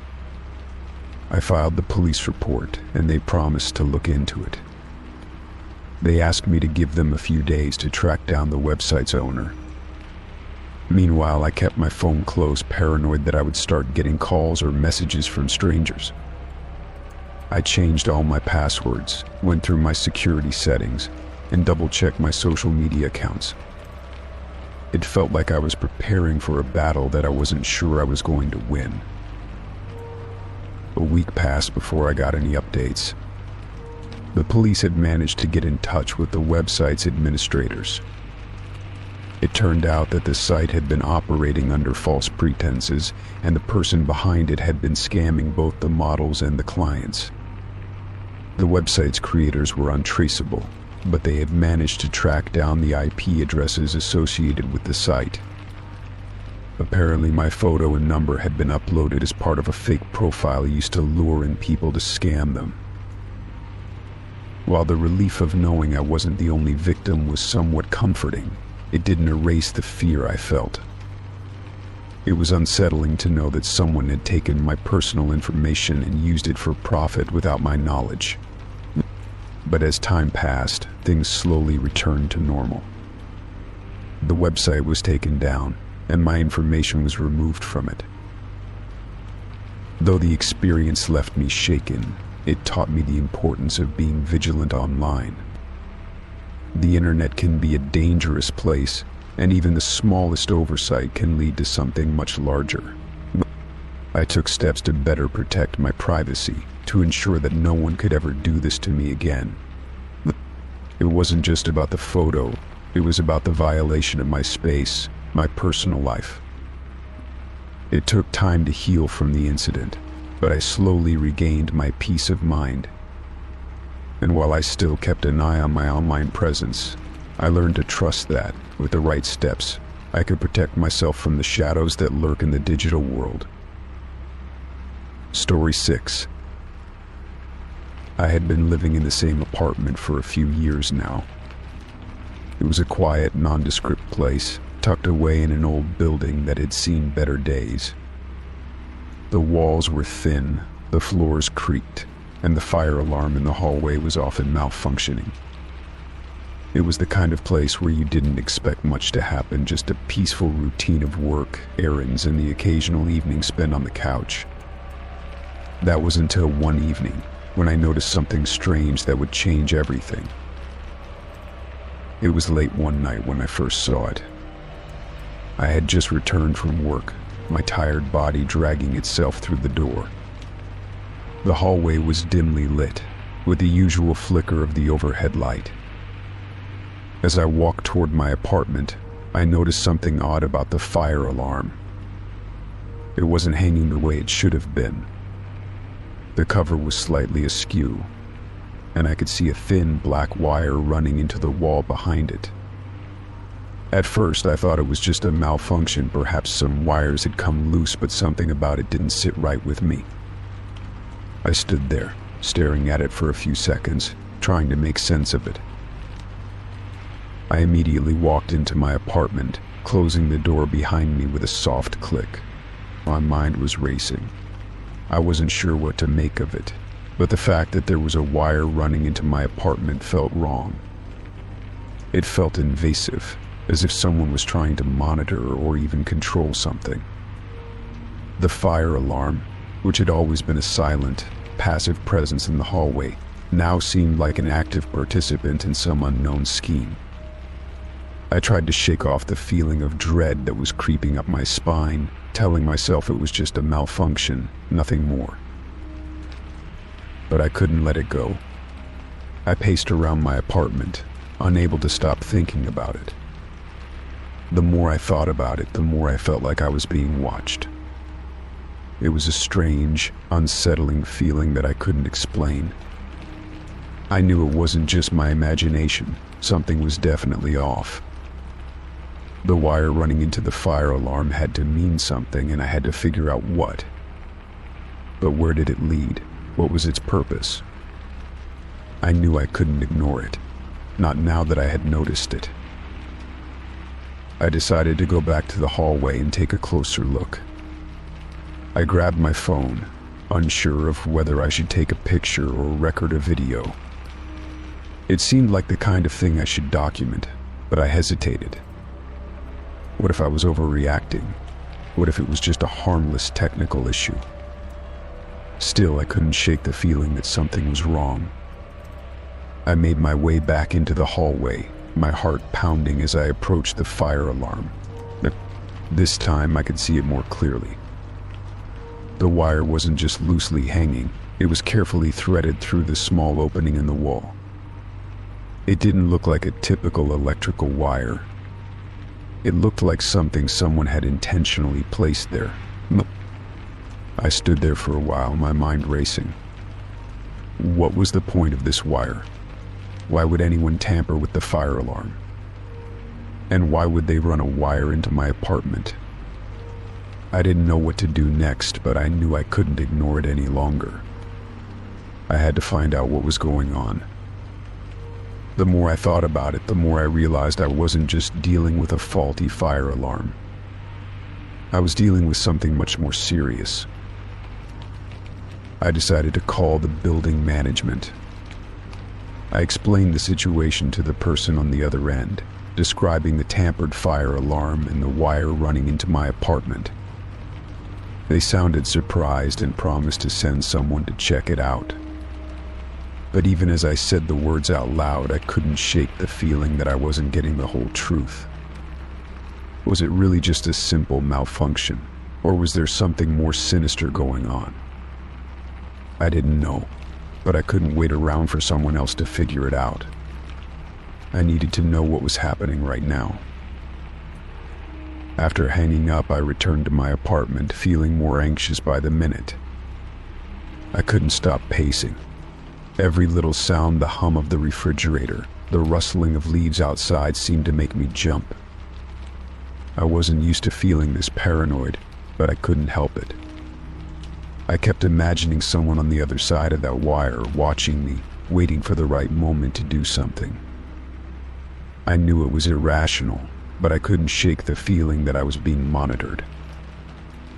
I filed the police report, and they promised to look into it. They asked me to give them a few days to track down the website's owner. Meanwhile, I kept my phone close, paranoid that I would start getting calls or messages from strangers. I changed all my passwords, went through my security settings, and double-checked my social media accounts. It felt like I was preparing for a battle that I wasn't sure I was going to win. A week passed before I got any updates. The police had managed to get in touch with the website's administrators. It turned out that the site had been operating under false pretenses, and the person behind it had been scamming both the models and the clients. The website's creators were untraceable, but they had managed to track down the IP addresses associated with the site. Apparently, my photo and number had been uploaded as part of a fake profile used to lure in people to scam them. While the relief of knowing I wasn't the only victim was somewhat comforting, it didn't erase the fear I felt. It was unsettling to know that someone had taken my personal information and used it for profit without my knowledge. But as time passed, things slowly returned to normal. The website was taken down, and my information was removed from it. Though the experience left me shaken, it taught me the importance of being vigilant online. The internet can be a dangerous place, and even the smallest oversight can lead to something much larger. I took steps to better protect my privacy, to ensure that no one could ever do this to me again. It wasn't just about the photo, it was about the violation of my space, my personal life. It took time to heal from the incident, but I slowly regained my peace of mind. And while I still kept an eye on my online presence, I learned to trust that, with the right steps, I could protect myself from the shadows that lurk in the digital world. Story 6. I had been living in the same apartment for a few years now. It was a quiet, nondescript place, tucked away in an old building that had seen better days. The walls were thin, the floors creaked, and the fire alarm in the hallway was often malfunctioning. It was the kind of place where you didn't expect much to happen, just a peaceful routine of work, errands, and the occasional evening spent on the couch. That was until one evening, when I noticed something strange that would change everything. It was late one night when I first saw it. I had just returned from work, my tired body dragging itself through the door. The hallway was dimly lit, with the usual flicker of the overhead light. As I walked toward my apartment, I noticed something odd about the fire alarm. It wasn't hanging the way it should have been. The cover was slightly askew, and I could see a thin black wire running into the wall behind it. At first, I thought it was just a malfunction, perhaps some wires had come loose, but something about it didn't sit right with me. I stood there, staring at it for a few seconds, trying to make sense of it. I immediately walked into my apartment, closing the door behind me with a soft click. My mind was racing. I wasn't sure what to make of it, but the fact that there was a wire running into my apartment felt wrong. It felt invasive, as if someone was trying to monitor or even control something. The fire alarm, which had always been a silent, passive presence in the hallway, now seemed like an active participant in some unknown scheme. I tried to shake off the feeling of dread that was creeping up my spine, telling myself it was just a malfunction, nothing more. But I couldn't let it go. I paced around my apartment, unable to stop thinking about it. The more I thought about it, the more I felt like I was being watched. It was a strange, unsettling feeling that I couldn't explain. I knew it wasn't just my imagination. Something was definitely off. The wire running into the fire alarm had to mean something, and I had to figure out what. But where did it lead? What was its purpose? I knew I couldn't ignore it, not now that I had noticed it. I decided to go back to the hallway and take a closer look. I grabbed my phone, unsure of whether I should take a picture or record a video. It seemed like the kind of thing I should document, but I hesitated. What if I was overreacting? What if it was just a harmless technical issue? Still, I couldn't shake the feeling that something was wrong. I made my way back into the hallway, my heart pounding as I approached the fire alarm. But this time I could see it more clearly. The wire wasn't just loosely hanging, it was carefully threaded through the small opening in the wall. It didn't look like a typical electrical wire. It looked like something someone had intentionally placed there. I stood there for a while, my mind racing. What was the point of this wire? Why would anyone tamper with the fire alarm? And why would they run a wire into my apartment? I didn't know what to do next, but I knew I couldn't ignore it any longer. I had to find out what was going on. The more I thought about it, the more I realized I wasn't just dealing with a faulty fire alarm. I was dealing with something much more serious. I decided to call the building management. I explained the situation to the person on the other end, describing the tampered fire alarm and the wire running into my apartment. They sounded surprised and promised to send someone to check it out. But even as I said the words out loud, I couldn't shake the feeling that I wasn't getting the whole truth. Was it really just a simple malfunction, or was there something more sinister going on? I didn't know, but I couldn't wait around for someone else to figure it out. I needed to know what was happening right now. After hanging up, I returned to my apartment, feeling more anxious by the minute. I couldn't stop pacing. Every little sound, the hum of the refrigerator, the rustling of leaves outside seemed to make me jump. I wasn't used to feeling this paranoid, but I couldn't help it. I kept imagining someone on the other side of that wire, watching me, waiting for the right moment to do something. I knew it was irrational, but I couldn't shake the feeling that I was being monitored.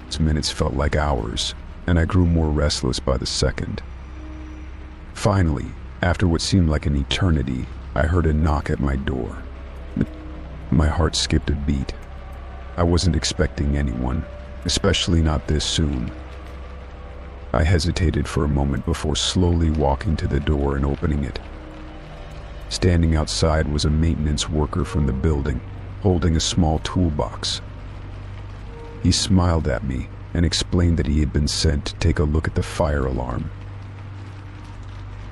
Those minutes felt like hours, and I grew more restless by the second. Finally, after what seemed like an eternity, I heard a knock at my door. My heart skipped a beat. I wasn't expecting anyone, especially not this soon. I hesitated for a moment before slowly walking to the door and opening it. Standing outside was a maintenance worker from the building, holding a small toolbox. He smiled at me and explained that he had been sent to take a look at the fire alarm.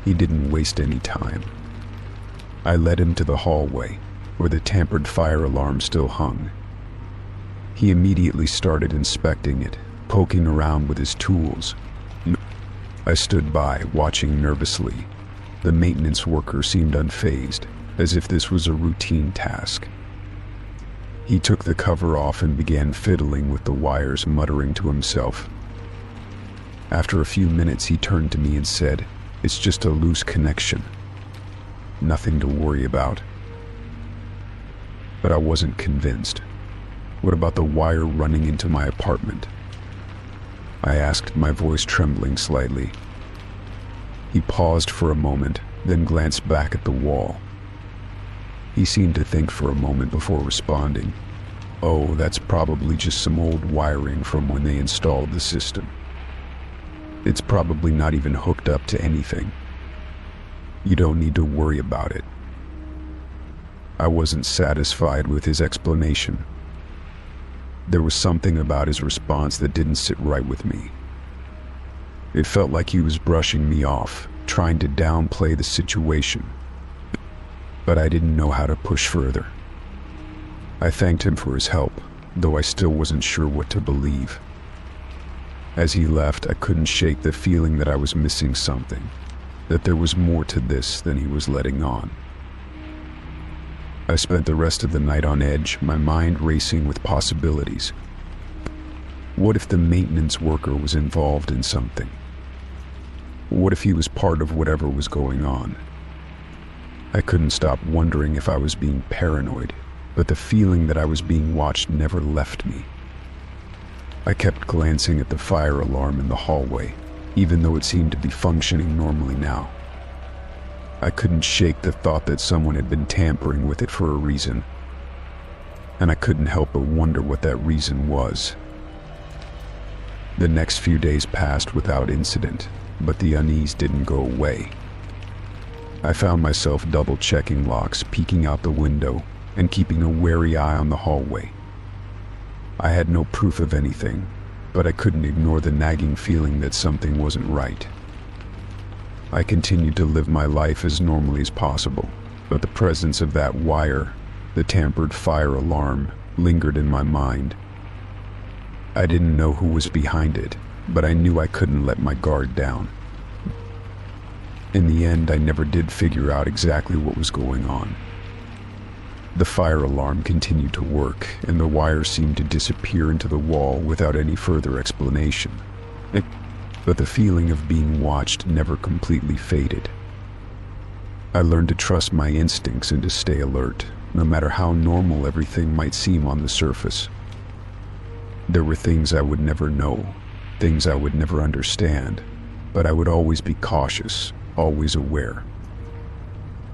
He didn't waste any time. I led him to the hallway, where the tampered fire alarm still hung. He immediately started inspecting it, poking around with his tools. I stood by, watching nervously. The maintenance worker seemed unfazed, as if this was a routine task. He took the cover off and began fiddling with the wires, muttering to himself. After a few minutes, he turned to me and said, "It's just a loose connection. Nothing to worry about." But I wasn't convinced. What about the wire running into my apartment? I asked, my voice trembling slightly. He paused for a moment, then glanced back at the wall. He seemed to think for a moment before responding. "Oh, that's probably just some old wiring from when they installed the system. It's probably not even hooked up to anything. You don't need to worry about it." I wasn't satisfied with his explanation. There was something about his response that didn't sit right with me. It felt like he was brushing me off, trying to downplay the situation. But I didn't know how to push further. I thanked him for his help, though I still wasn't sure what to believe. As he left, I couldn't shake the feeling that I was missing something, that there was more to this than he was letting on. I spent the rest of the night on edge, my mind racing with possibilities. What if the maintenance worker was involved in something? What if he was part of whatever was going on? I couldn't stop wondering if I was being paranoid, but the feeling that I was being watched never left me. I kept glancing at the fire alarm in the hallway, even though it seemed to be functioning normally now. I couldn't shake the thought that someone had been tampering with it for a reason, and I couldn't help but wonder what that reason was. The next few days passed without incident, but the unease didn't go away. I found myself double-checking locks, peeking out the window, and keeping a wary eye on the hallway. I had no proof of anything, but I couldn't ignore the nagging feeling that something wasn't right. I continued to live my life as normally as possible, but the presence of that wire, the tampered fire alarm, lingered in my mind. I didn't know who was behind it, but I knew I couldn't let my guard down. In the end, I never did figure out exactly what was going on. The fire alarm continued to work, and the wire seemed to disappear into the wall without any further explanation. But the feeling of being watched never completely faded. I learned to trust my instincts and to stay alert, no matter how normal everything might seem on the surface. There were things I would never know, things I would never understand, but I would always be cautious, always aware.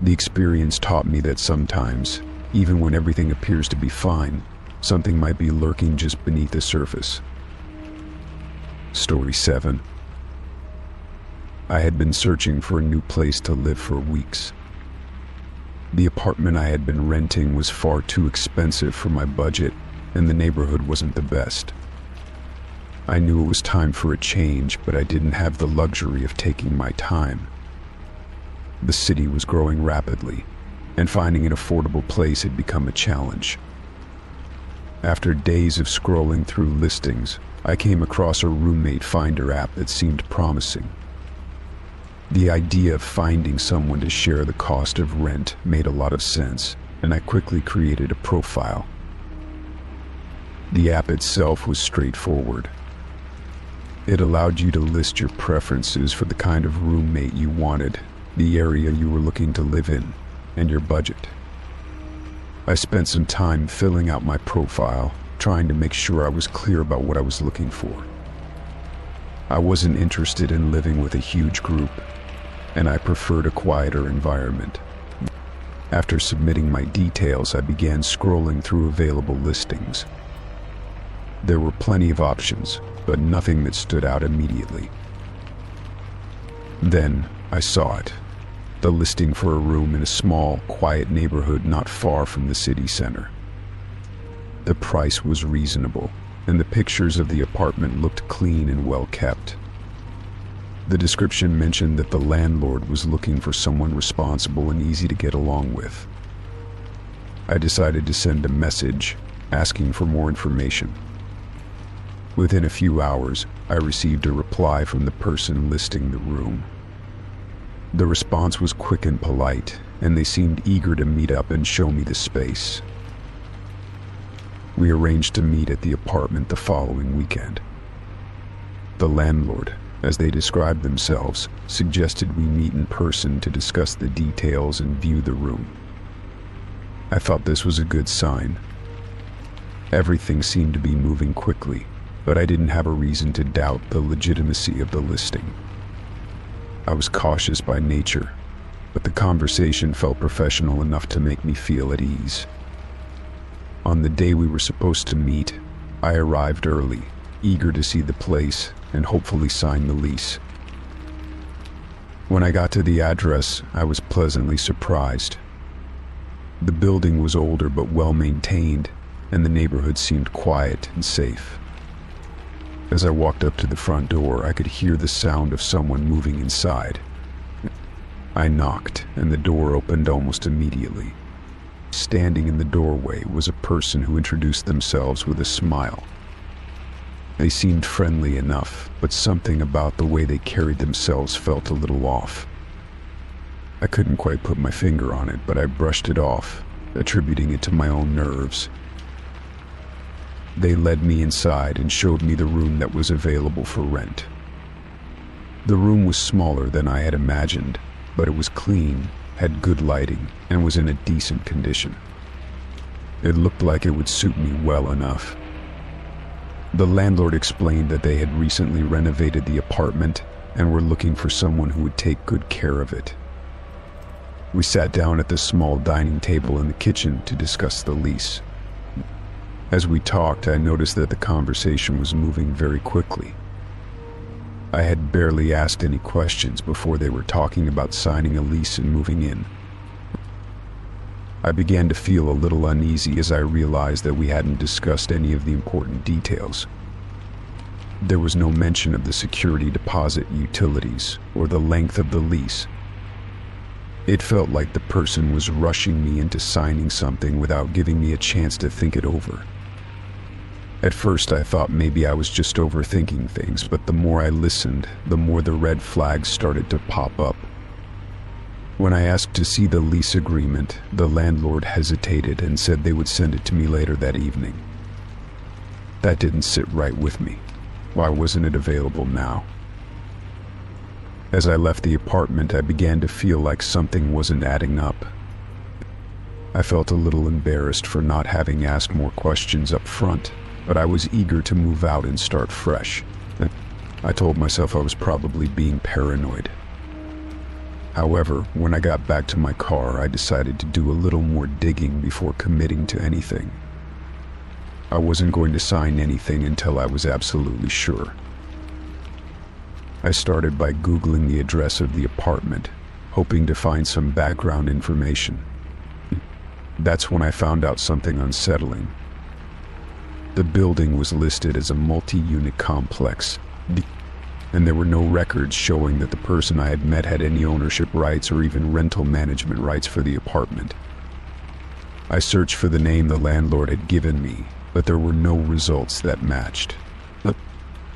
The experience taught me that sometimes, even when everything appears to be fine, something might be lurking just beneath the surface. Story 7. I had been searching for a new place to live for weeks. The apartment I had been renting was far too expensive for my budget, and the neighborhood wasn't the best. I knew it was time for a change, but I didn't have the luxury of taking my time. The city was growing rapidly, and finding an affordable place had become a challenge. After days of scrolling through listings, I came across a roommate finder app that seemed promising. The idea of finding someone to share the cost of rent made a lot of sense, and I quickly created a profile. The app itself was straightforward. It allowed you to list your preferences for the kind of roommate you wanted, the area you were looking to live in, and your budget. I spent some time filling out my profile, trying to make sure I was clear about what I was looking for. I wasn't interested in living with a huge group, and I preferred a quieter environment. After submitting my details, I began scrolling through available listings. There were plenty of options, but nothing that stood out immediately. Then I saw it. The listing for a room in a small, quiet neighborhood not far from the city center. The price was reasonable, and the pictures of the apartment looked clean and well kept. The description mentioned that the landlord was looking for someone responsible and easy to get along with. I decided to send a message asking for more information. Within a few hours, I received a reply from the person listing the room. The response was quick and polite, and they seemed eager to meet up and show me the space. We arranged to meet at the apartment the following weekend. The landlord, as they described themselves, suggested we meet in person to discuss the details and view the room. I thought this was a good sign. Everything seemed to be moving quickly, but I didn't have a reason to doubt the legitimacy of the listing. I was cautious by nature, but the conversation felt professional enough to make me feel at ease. On the day we were supposed to meet, I arrived early, eager to see the place and hopefully sign the lease. When I got to the address, I was pleasantly surprised. The building was older but well maintained, and the neighborhood seemed quiet and safe. As I walked up to the front door, I could hear the sound of someone moving inside. I knocked, and the door opened almost immediately. Standing in the doorway was a person who introduced themselves with a smile. They seemed friendly enough, but something about the way they carried themselves felt a little off. I couldn't quite put my finger on it, but I brushed it off, attributing it to my own nerves. They led me inside and showed me the room that was available for rent. The room was smaller than I had imagined, but it was clean, had good lighting, and was in a decent condition. It looked like it would suit me well enough. The landlord explained that they had recently renovated the apartment and were looking for someone who would take good care of it. We sat down at the small dining table in the kitchen to discuss the lease. As we talked, I noticed that the conversation was moving very quickly. I had barely asked any questions before they were talking about signing a lease and moving in. I began to feel a little uneasy as I realized that we hadn't discussed any of the important details. There was no mention of the security deposit utilities or the length of the lease. It felt like the person was rushing me into signing something without giving me a chance to think it over. At first I thought maybe I was just overthinking things, but the more I listened, the more the red flags started to pop up. When I asked to see the lease agreement, the landlord hesitated and said they would send it to me later that evening. That didn't sit right with me. Why wasn't it available now? As I left the apartment, I began to feel like something wasn't adding up. I felt a little embarrassed for not having asked more questions up front, but I was eager to move out and start fresh. I told myself I was probably being paranoid. However, when I got back to my car, I decided to do a little more digging before committing to anything. I wasn't going to sign anything until I was absolutely sure. I started by Googling the address of the apartment, hoping to find some background information. That's when I found out something unsettling. The building was listed as a multi-unit complex, and there were no records showing that the person I had met had any ownership rights or even rental management rights for the apartment. I searched for the name the landlord had given me, but there were no results that matched.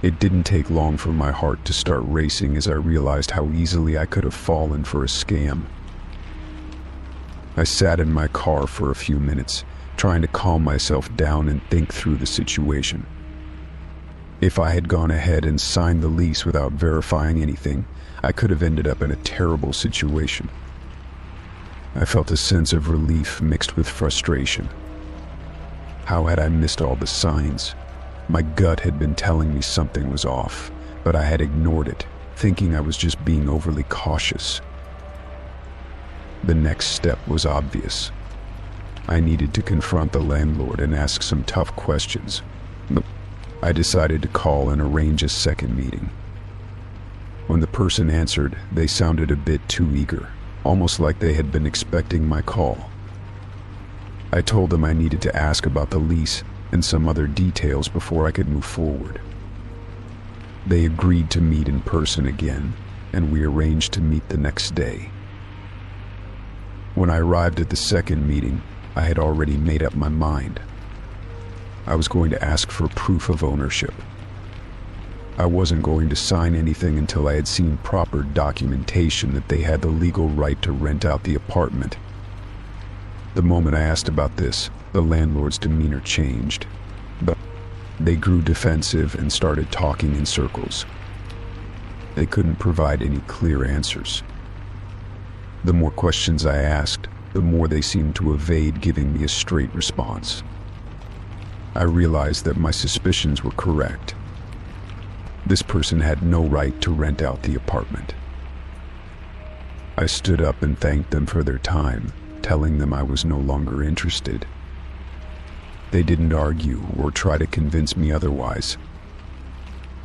It didn't take long for my heart to start racing as I realized how easily I could have fallen for a scam. I sat in my car for a few minutes, trying to calm myself down and think through the situation. If I had gone ahead and signed the lease without verifying anything, I could have ended up in a terrible situation. I felt a sense of relief mixed with frustration. How had I missed all the signs? My gut had been telling me something was off, but I had ignored it, thinking I was just being overly cautious. The next step was obvious. I needed to confront the landlord and ask some tough questions. I decided to call and arrange a second meeting. When the person answered, they sounded a bit too eager, almost like they had been expecting my call. I told them I needed to ask about the lease and some other details before I could move forward. They agreed to meet in person again, and we arranged to meet the next day. When I arrived at the second meeting, I had already made up my mind. I was going to ask for proof of ownership. I wasn't going to sign anything until I had seen proper documentation that they had the legal right to rent out the apartment. The moment I asked about this, the landlord's demeanor changed. They grew defensive and started talking in circles. They couldn't provide any clear answers. The more questions I asked, the more they seemed to evade giving me a straight response. I realized that my suspicions were correct. This person had no right to rent out the apartment. I stood up and thanked them for their time, telling them I was no longer interested. They didn't argue or try to convince me otherwise.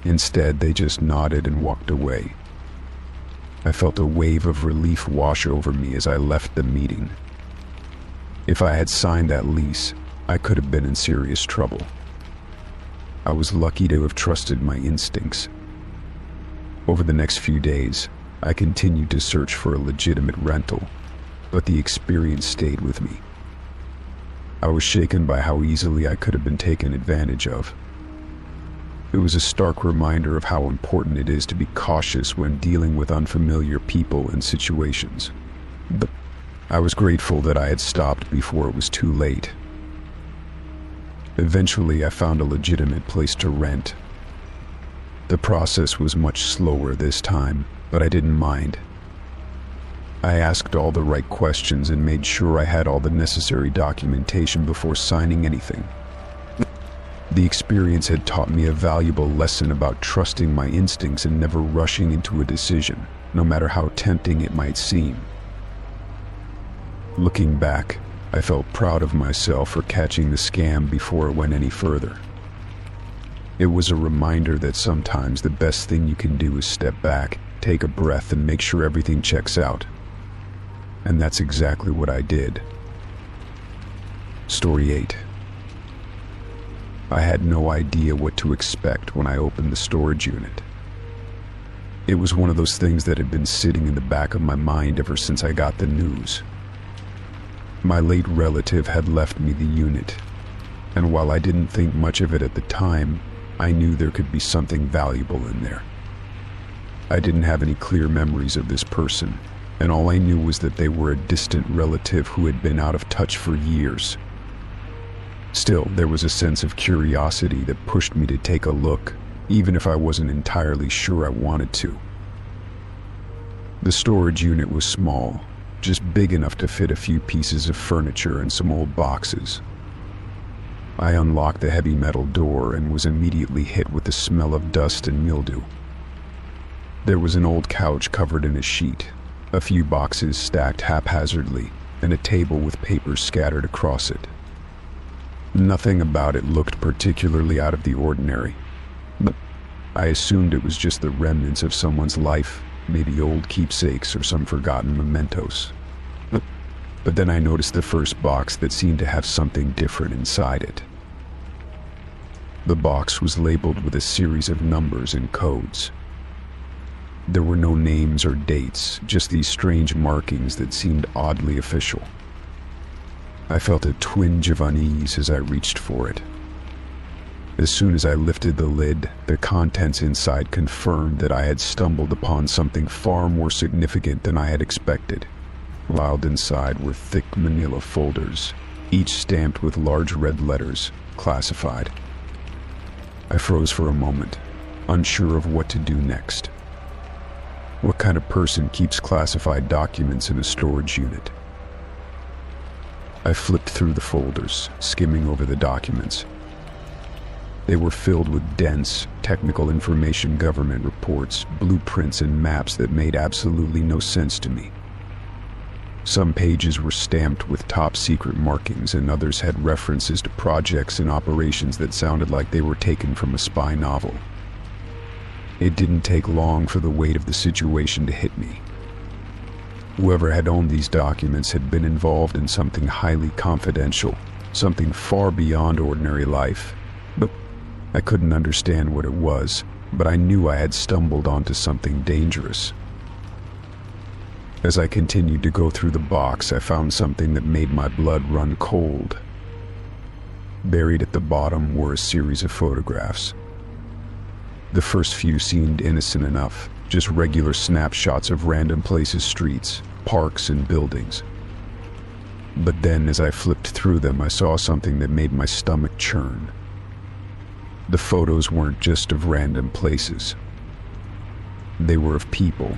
Instead, they just nodded and walked away. I felt a wave of relief wash over me as I left the meeting. If I had signed that lease, I could have been in serious trouble. I was lucky to have trusted my instincts. Over the next few days, I continued to search for a legitimate rental, but the experience stayed with me. I was shaken by how easily I could have been taken advantage of. It was a stark reminder of how important it is to be cautious when dealing with unfamiliar people and situations. But I was grateful that I had stopped before it was too late. Eventually, I found a legitimate place to rent. The process was much slower this time, but I didn't mind. I asked all the right questions and made sure I had all the necessary documentation before signing anything. The experience had taught me a valuable lesson about trusting my instincts and never rushing into a decision, no matter how tempting it might seem. Looking back, I felt proud of myself for catching the scam before it went any further. It was a reminder that sometimes the best thing you can do is step back, take a breath, and make sure everything checks out. And that's exactly what I did. Story 8. I had no idea what to expect when I opened the storage unit. It was one of those things that had been sitting in the back of my mind ever since I got the news. My late relative had left me the unit, and while I didn't think much of it at the time, I knew there could be something valuable in there. I didn't have any clear memories of this person, and all I knew was that they were a distant relative who had been out of touch for years. Still, there was a sense of curiosity that pushed me to take a look, even if I wasn't entirely sure I wanted to. The storage unit was small, just big enough to fit a few pieces of furniture and some old boxes. I unlocked the heavy metal door and was immediately hit with the smell of dust and mildew. There was an old couch covered in a sheet, a few boxes stacked haphazardly, and a table with papers scattered across it. Nothing about it looked particularly out of the ordinary, but I assumed it was just the remnants of someone's life, maybe old keepsakes or some forgotten mementos. But then I noticed the first box that seemed to have something different inside it. The box was labeled with a series of numbers and codes. There were no names or dates, just these strange markings that seemed oddly official. I felt a twinge of unease as I reached for it. As soon as I lifted the lid, the contents inside confirmed that I had stumbled upon something far more significant than I had expected. Piled inside were thick manila folders, each stamped with large red letters, classified. I froze for a moment, unsure of what to do next. What kind of person keeps classified documents in a storage unit? I flipped through the folders, skimming over the documents. They were filled with dense, technical information, government reports, blueprints, and maps that made absolutely no sense to me. Some pages were stamped with top-secret markings, and others had references to projects and operations that sounded like they were taken from a spy novel. It didn't take long for the weight of the situation to hit me. Whoever had owned these documents had been involved in something highly confidential, something far beyond ordinary life. But I couldn't understand what it was, but I knew I had stumbled onto something dangerous. As I continued to go through the box, I found something that made my blood run cold. Buried at the bottom were a series of photographs. The first few seemed innocent enough, just regular snapshots of random places, streets, parks, and buildings. But then, as I flipped through them, I saw something that made my stomach churn. The photos weren't just of random places. They were of people.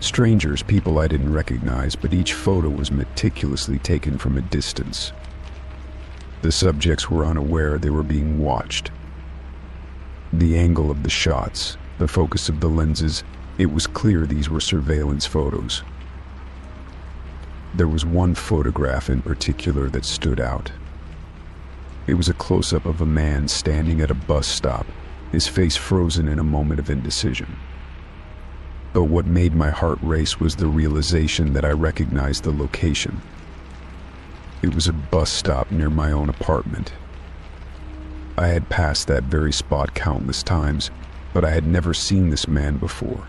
Strangers, people I didn't recognize, but each photo was meticulously taken from a distance. The subjects were unaware they were being watched. The angle of the shots, the focus of the lenses, it was clear these were surveillance photos. There was one photograph in particular that stood out. It was a close-up of a man standing at a bus stop, his face frozen in a moment of indecision. But what made my heart race was the realization that I recognized the location. It was a bus stop near my own apartment. I had passed that very spot countless times, but I had never seen this man before.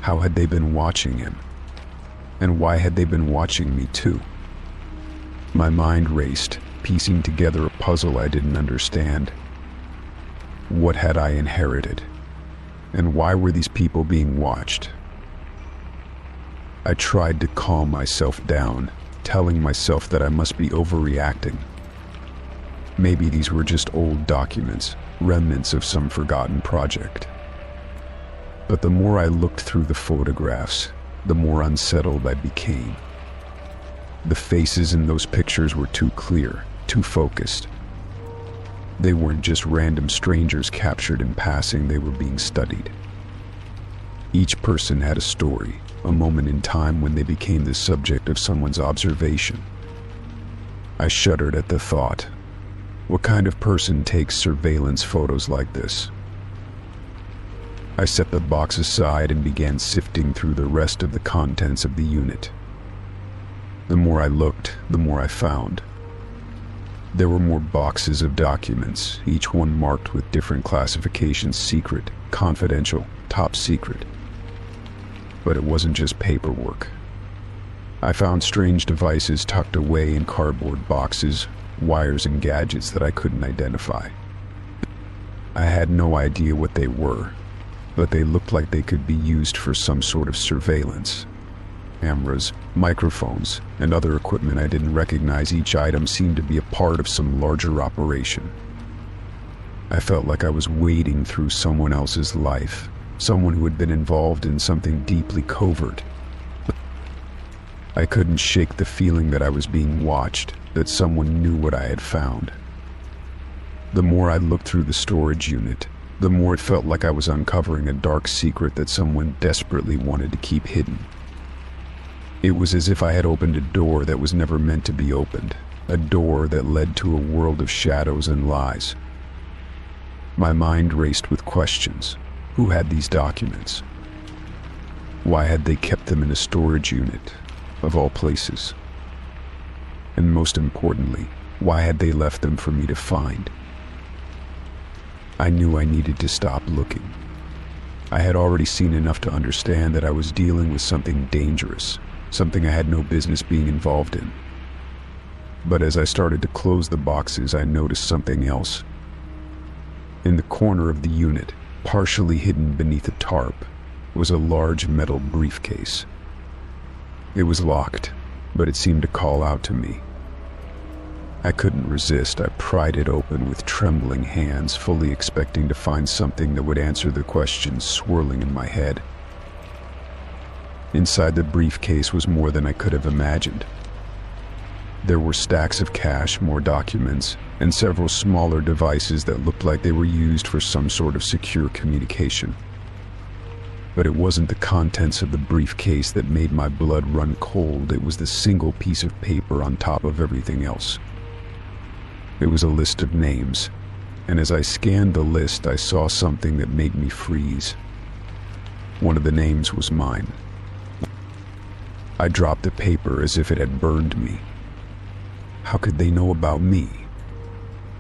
How had they been watching him? And why had they been watching me too? My mind raced, piecing together a puzzle I didn't understand. What had I inherited? And why were these people being watched? I tried to calm myself down, telling myself that I must be overreacting. Maybe these were just old documents, remnants of some forgotten project. But the more I looked through the photographs, the more unsettled I became. The faces in those pictures were too clear, too focused. They weren't just random strangers captured in passing, they were being studied. Each person had a story, a moment in time when they became the subject of someone's observation. I shuddered at the thought. What kind of person takes surveillance photos like this? I set the box aside and began sifting through the rest of the contents of the unit. The more I looked, the more I found. There were more boxes of documents, each one marked with different classifications: secret, confidential, top secret. But it wasn't just paperwork. I found strange devices tucked away in cardboard boxes, wires and gadgets that I couldn't identify. I had no idea what they were, but they looked like they could be used for some sort of surveillance. Cameras, microphones, and other equipment I didn't recognize. Each item seemed to be a part of some larger operation. I felt like I was wading through someone else's life, someone who had been involved in something deeply covert. I couldn't shake the feeling that I was being watched, that someone knew what I had found. The more I looked through the storage unit, the more it felt like I was uncovering a dark secret that someone desperately wanted to keep hidden. It was as if I had opened a door that was never meant to be opened, a door that led to a world of shadows and lies. My mind raced with questions. Who had these documents? Why had they kept them in a storage unit, of all places? And most importantly, why had they left them for me to find? I knew I needed to stop looking. I had already seen enough to understand that I was dealing with something dangerous, something I had no business being involved in. But as I started to close the boxes, I noticed something else. In the corner of the unit, partially hidden beneath a tarp, was a large metal briefcase. It was locked, but it seemed to call out to me. I couldn't resist. I pried it open with trembling hands, fully expecting to find something that would answer the questions swirling in my head. Inside the briefcase was more than I could have imagined. There were stacks of cash, more documents, and several smaller devices that looked like they were used for some sort of secure communication. But it wasn't the contents of the briefcase that made my blood run cold. It was the single piece of paper on top of everything else. It was a list of names, and as I scanned the list, I saw something that made me freeze. One of the names was mine. I dropped the paper as if it had burned me. How could they know about me?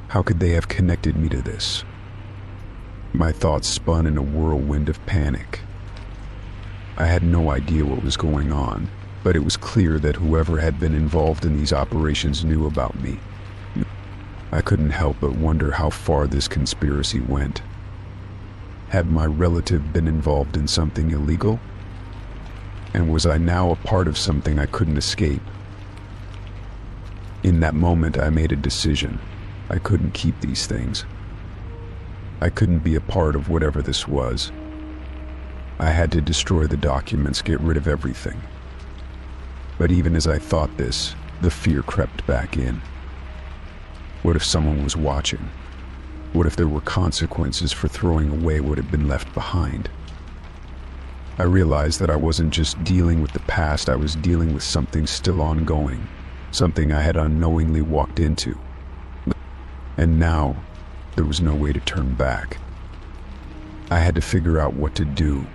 How could they have connected me to this? My thoughts spun in a whirlwind of panic. I had no idea what was going on, but it was clear that whoever had been involved in these operations knew about me. I couldn't help but wonder how far this conspiracy went. Had my relative been involved in something illegal? And was I now a part of something I couldn't escape? In that moment, I made a decision. I couldn't keep these things. I couldn't be a part of whatever this was. I had to destroy the documents, get rid of everything. But even as I thought this, the fear crept back in. What if someone was watching? What if there were consequences for throwing away what had been left behind? I realized that I wasn't just dealing with the past, I was dealing with something still ongoing, something I had unknowingly walked into. And now, there was no way to turn back. I had to figure out what to do,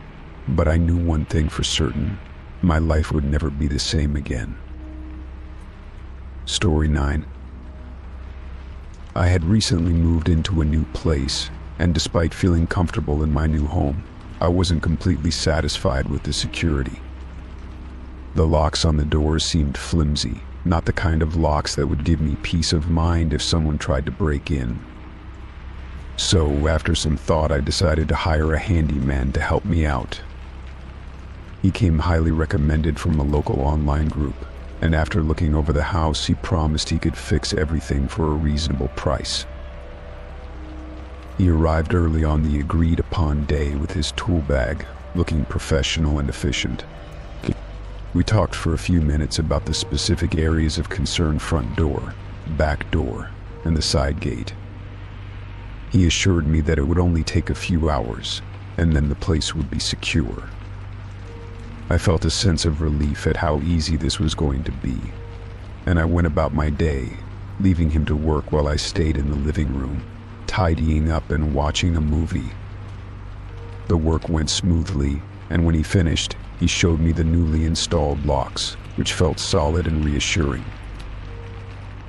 but I knew one thing for certain: my life would never be the same again. Story 9. I had recently moved into a new place, and despite feeling comfortable in my new home, I wasn't completely satisfied with the security. The locks on the doors seemed flimsy, not the kind of locks that would give me peace of mind if someone tried to break in. So, after some thought, I decided to hire a handyman to help me out. He came highly recommended from a local online group, and after looking over the house, he promised he could fix everything for a reasonable price. He arrived early on the agreed-upon day with his tool bag, looking professional and efficient. We talked for a few minutes about the specific areas of concern: front door, back door, and the side gate. He assured me that it would only take a few hours, and then the place would be secure. I felt a sense of relief at how easy this was going to be, and I went about my day, leaving him to work while I stayed in the living room, tidying up and watching a movie. The work went smoothly, and when he finished, he showed me the newly installed locks, which felt solid and reassuring.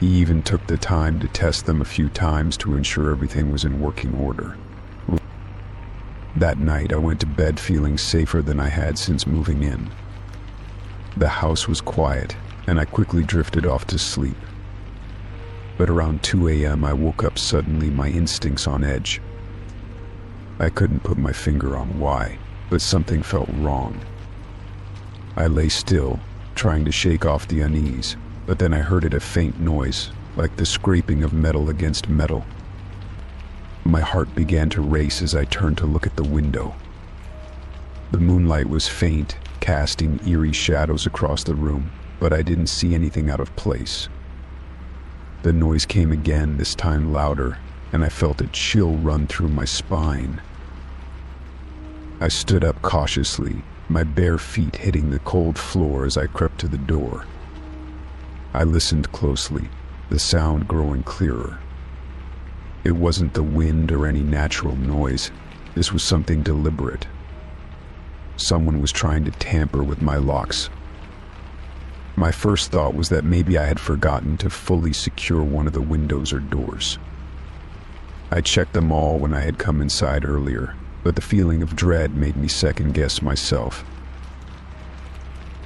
He even took the time to test them a few times to ensure everything was in working order. That night, I went to bed feeling safer than I had since moving in. The house was quiet, and I quickly drifted off to sleep. But around 2 a.m., I woke up suddenly, my instincts on edge. I couldn't put my finger on why, but something felt wrong. I lay still, trying to shake off the unease, but then I heard a faint noise, like the scraping of metal against metal. My heart began to race as I turned to look at the window. The moonlight was faint, casting eerie shadows across the room, but I didn't see anything out of place. The noise came again, this time louder, and I felt a chill run through my spine. I stood up cautiously, my bare feet hitting the cold floor as I crept to the door. I listened closely, the sound growing clearer. It wasn't the wind or any natural noise. This was something deliberate. Someone was trying to tamper with my locks. My first thought was that maybe I had forgotten to fully secure one of the windows or doors. I checked them all when I had come inside earlier, but the feeling of dread made me second-guess myself.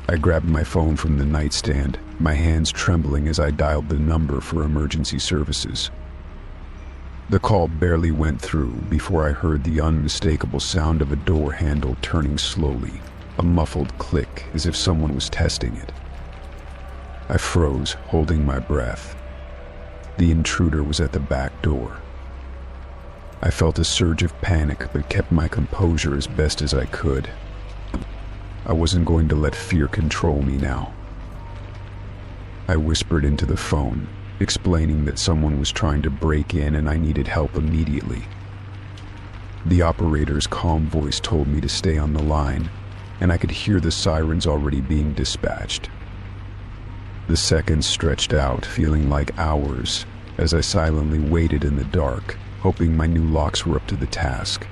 I grabbed my phone from the nightstand, my hands trembling as I dialed the number for emergency services. The call barely went through before I heard the unmistakable sound of a door handle turning slowly, a muffled click as if someone was testing it. I froze, holding my breath. The intruder was at the back door. I felt a surge of panic but kept my composure as best as I could. I wasn't going to let fear control me now. I whispered into the phone, explaining that someone was trying to break in and I needed help immediately. The operator's calm voice told me to stay on the line, and I could hear the sirens already being dispatched. The seconds stretched out, feeling like hours, as I silently waited in the dark, hoping my new locks were up to the task.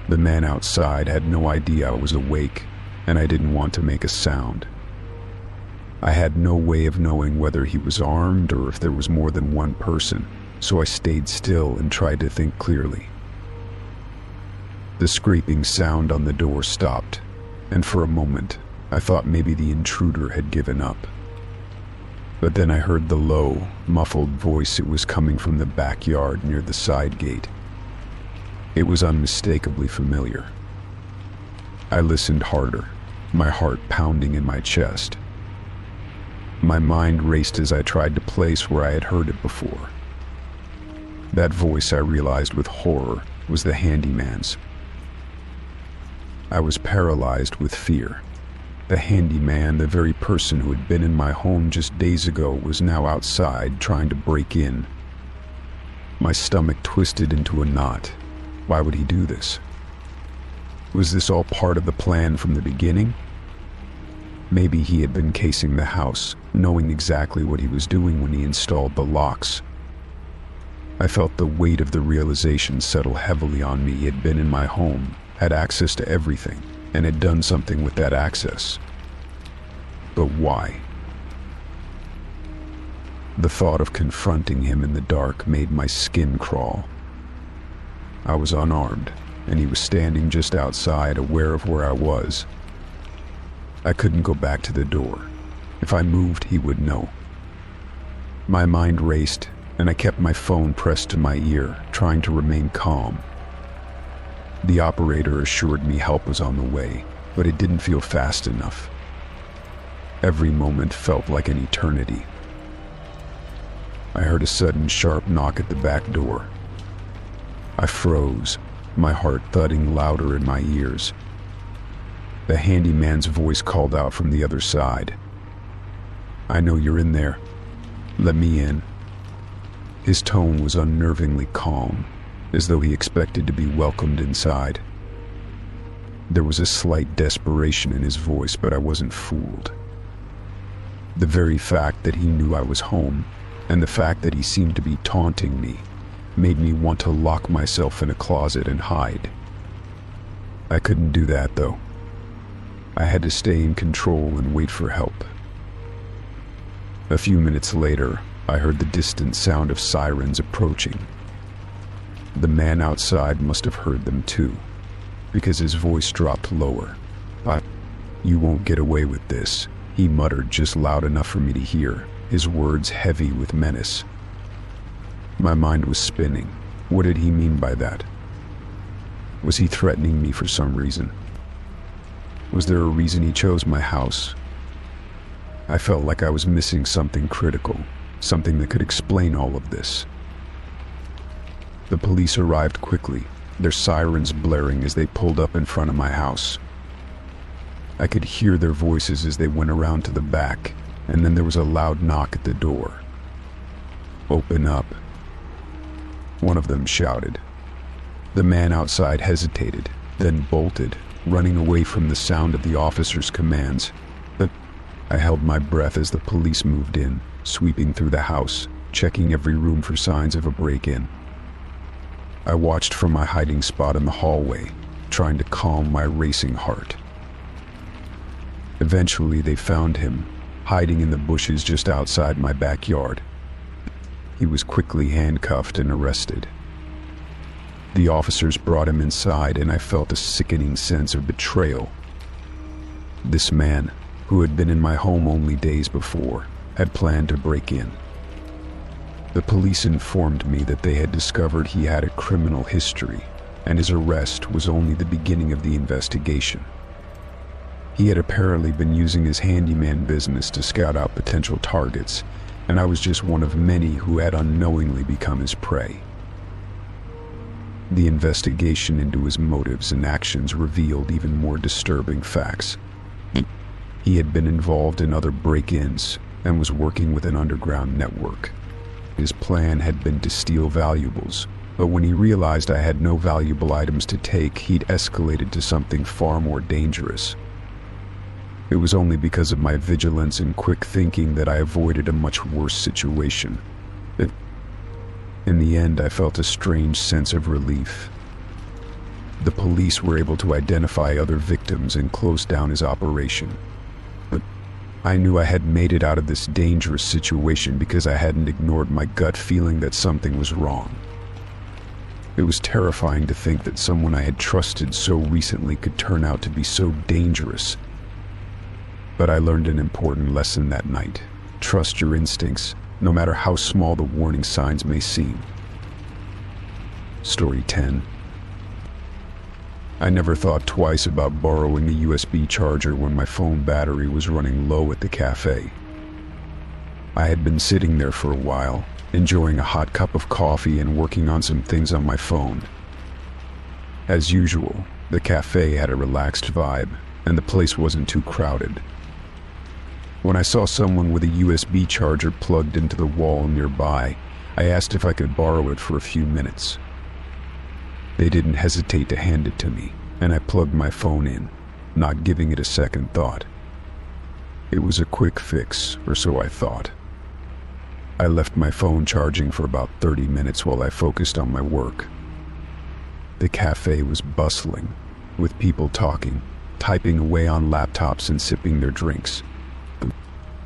The man outside had no idea I was awake, and I didn't want to make a sound. I had no way of knowing whether he was armed or if there was more than one person, so I stayed still and tried to think clearly. The scraping sound on the door stopped, and for a moment, I thought maybe the intruder had given up. But then I heard the low, muffled voice. It was coming from the backyard near the side gate. It was unmistakably familiar. I listened harder, my heart pounding in my chest. My mind raced as I tried to place where I had heard it before. That voice, I realized with horror, was the handyman's. I was paralyzed with fear. The handyman, the very person who had been in my home just days ago, was now outside trying to break in. My stomach twisted into a knot. Why would he do this? Was this all part of the plan from the beginning? Maybe he had been casing the house, knowing exactly what he was doing when he installed the locks. I felt the weight of the realization settle heavily on me. He had been in my home, had access to everything, and had done something with that access. But why? The thought of confronting him in the dark made my skin crawl. I was unarmed, and he was standing just outside, aware of where I was. I couldn't go back to the door. If I moved, he would know. My mind raced, and I kept my phone pressed to my ear, trying to remain calm. The operator assured me help was on the way, but it didn't feel fast enough. Every moment felt like an eternity. I heard a sudden sharp knock at the back door. I froze, my heart thudding louder in my ears. The handyman's voice called out from the other side. "I know you're in there. Let me in." His tone was unnervingly calm, as though he expected to be welcomed inside. There was a slight desperation in his voice, but I wasn't fooled. The very fact that he knew I was home, and the fact that he seemed to be taunting me, made me want to lock myself in a closet and hide. I couldn't do that, though. I had to stay in control and wait for help. A few minutes later, I heard the distant sound of sirens approaching. The man outside must have heard them too, because his voice dropped lower. "You won't get away with this," he muttered, just loud enough for me to hear, his words heavy with menace. My mind was spinning. What did he mean by that? Was he threatening me for some reason? Was there a reason he chose my house? I felt like I was missing something critical, something that could explain all of this. The police arrived quickly, their sirens blaring as they pulled up in front of my house. I could hear their voices as they went around to the back, and then there was a loud knock at the door. "Open up," one of them shouted. The man outside hesitated, then bolted, running away from the sound of the officer's commands. But I held my breath as the police moved in, sweeping through the house, checking every room for signs of a break-in. I watched from my hiding spot in the hallway, trying to calm my racing heart. Eventually, they found him, hiding in the bushes just outside my backyard. He was quickly handcuffed and arrested. The officers brought him inside, and I felt a sickening sense of betrayal. This man, who had been in my home only days before, had planned to break in. The police informed me that they had discovered he had a criminal history, and his arrest was only the beginning of the investigation. He had apparently been using his handyman business to scout out potential targets, and I was just one of many who had unknowingly become his prey. The investigation into his motives and actions revealed even more disturbing facts. He had been involved in other break-ins and was working with an underground network. His plan had been to steal valuables, but when he realized I had no valuable items to take, he'd escalated to something far more dangerous. It was only because of my vigilance and quick thinking that I avoided a much worse situation. In the end, I felt a strange sense of relief. The police were able to identify other victims and close down his operation. But I knew I had made it out of this dangerous situation because I hadn't ignored my gut feeling that something was wrong. It was terrifying to think that someone I had trusted so recently could turn out to be so dangerous. But I learned an important lesson that night. Trust your instincts, no matter how small the warning signs may seem. Story 10. I never thought twice about borrowing a USB charger when my phone battery was running low at the cafe. I had been sitting there for a while, enjoying a hot cup of coffee and working on some things on my phone. As usual, the cafe had a relaxed vibe, and the place wasn't too crowded. When I saw someone with a USB charger plugged into the wall nearby, I asked if I could borrow it for a few minutes. They didn't hesitate to hand it to me, and I plugged my phone in, not giving it a second thought. It was a quick fix, or so I thought. I left my phone charging for about 30 minutes while I focused on my work. The cafe was bustling, with people talking, typing away on laptops and sipping their drinks.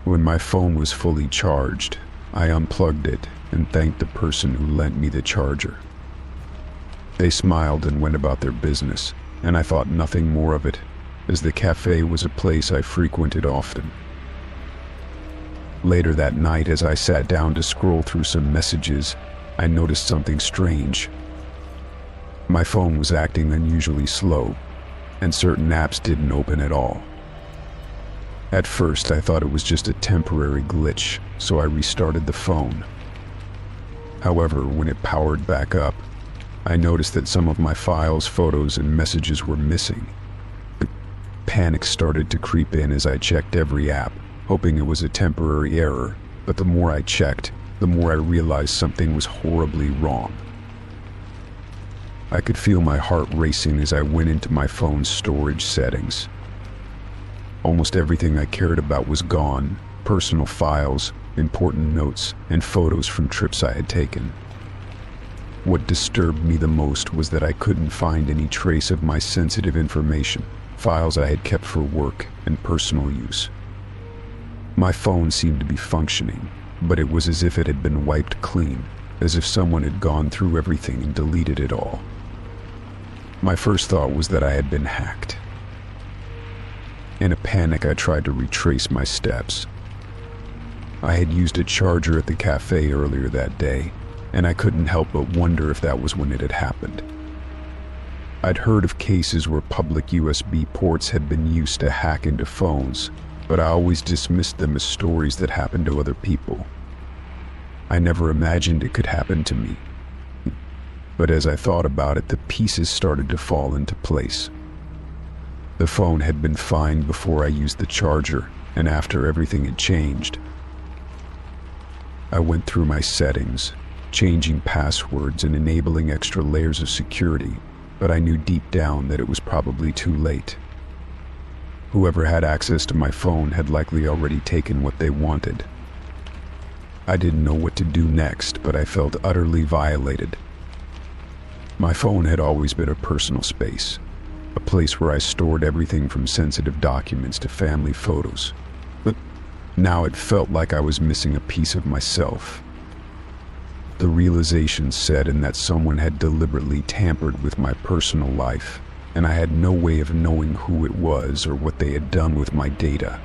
When my phone was fully charged, I unplugged it and thanked the person who lent me the charger. They smiled and went about their business, and I thought nothing more of it, as the cafe was a place I frequented often. Later that night, as I sat down to scroll through some messages, I noticed something strange. My phone was acting unusually slow, and certain apps didn't open at all. At first, I thought it was just a temporary glitch, so I restarted the phone. However, when it powered back up, I noticed that some of my files, photos, and messages were missing. Panic started to creep in as I checked every app, hoping it was a temporary error, but the more I checked, the more I realized something was horribly wrong. I could feel my heart racing as I went into my phone's storage settings. Almost everything I cared about was gone: personal files, important notes, and photos from trips I had taken. What disturbed me the most was that I couldn't find any trace of my sensitive information, files I had kept for work and personal use. My phone seemed to be functioning, but it was as if it had been wiped clean, as if someone had gone through everything and deleted it all. My first thought was that I had been hacked. In a panic, I tried to retrace my steps. I had used a charger at the cafe earlier that day, and I couldn't help but wonder if that was when it had happened. I'd heard of cases where public USB ports had been used to hack into phones, but I always dismissed them as stories that happened to other people. I never imagined it could happen to me. But as I thought about it, the pieces started to fall into place. The phone had been fine before I used the charger, and after everything had changed. I went through my settings, changing passwords and enabling extra layers of security, but I knew deep down that it was probably too late. Whoever had access to my phone had likely already taken what they wanted. I didn't know what to do next, but I felt utterly violated. My phone had always been a personal space, a place where I stored everything from sensitive documents to family photos. But now it felt like I was missing a piece of myself. The realization set in that someone had deliberately tampered with my personal life, and I had no way of knowing who it was or what they had done with my data.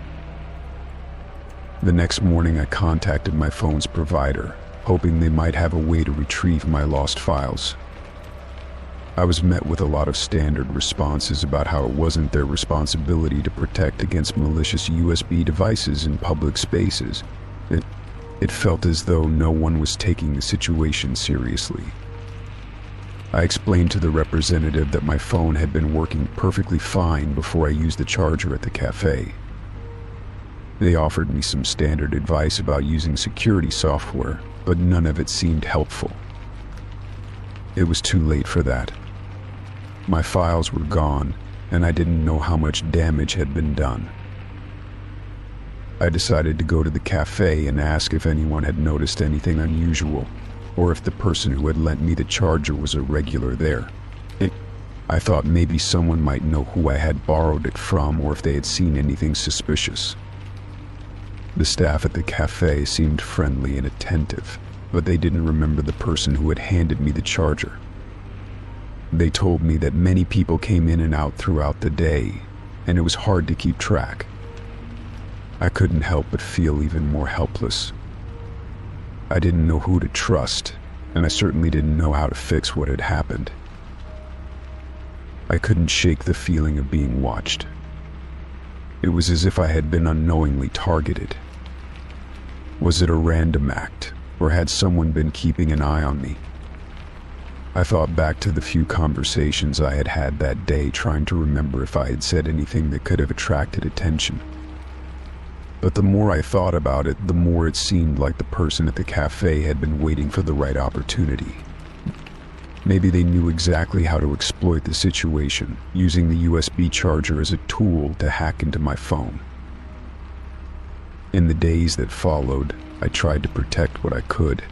The next morning, I contacted my phone's provider, hoping they might have a way to retrieve my lost files. I was met with a lot of standard responses about how it wasn't their responsibility to protect against malicious USB devices in public spaces. It felt as though no one was taking the situation seriously. I explained to the representative that my phone had been working perfectly fine before I used the charger at the cafe. They offered me some standard advice about using security software, but none of it seemed helpful. It was too late for that. My files were gone, and I didn't know how much damage had been done. I decided to go to the cafe and ask if anyone had noticed anything unusual, or if the person who had lent me the charger was a regular there. I thought maybe someone might know who I had borrowed it from, or if they had seen anything suspicious. The staff at the cafe seemed friendly and attentive, but they didn't remember the person who had handed me the charger. They told me that many people came in and out throughout the day, and it was hard to keep track. I couldn't help but feel even more helpless. I didn't know who to trust, and I certainly didn't know how to fix what had happened. I couldn't shake the feeling of being watched. It was as if I had been unknowingly targeted. Was it a random act, or had someone been keeping an eye on me? I thought back to the few conversations I had had that day, trying to remember if I had said anything that could have attracted attention. But the more I thought about it, the more it seemed like the person at the cafe had been waiting for the right opportunity. Maybe they knew exactly how to exploit the situation, using the USB charger as a tool to hack into my phone. In the days that followed, I tried to protect what I could.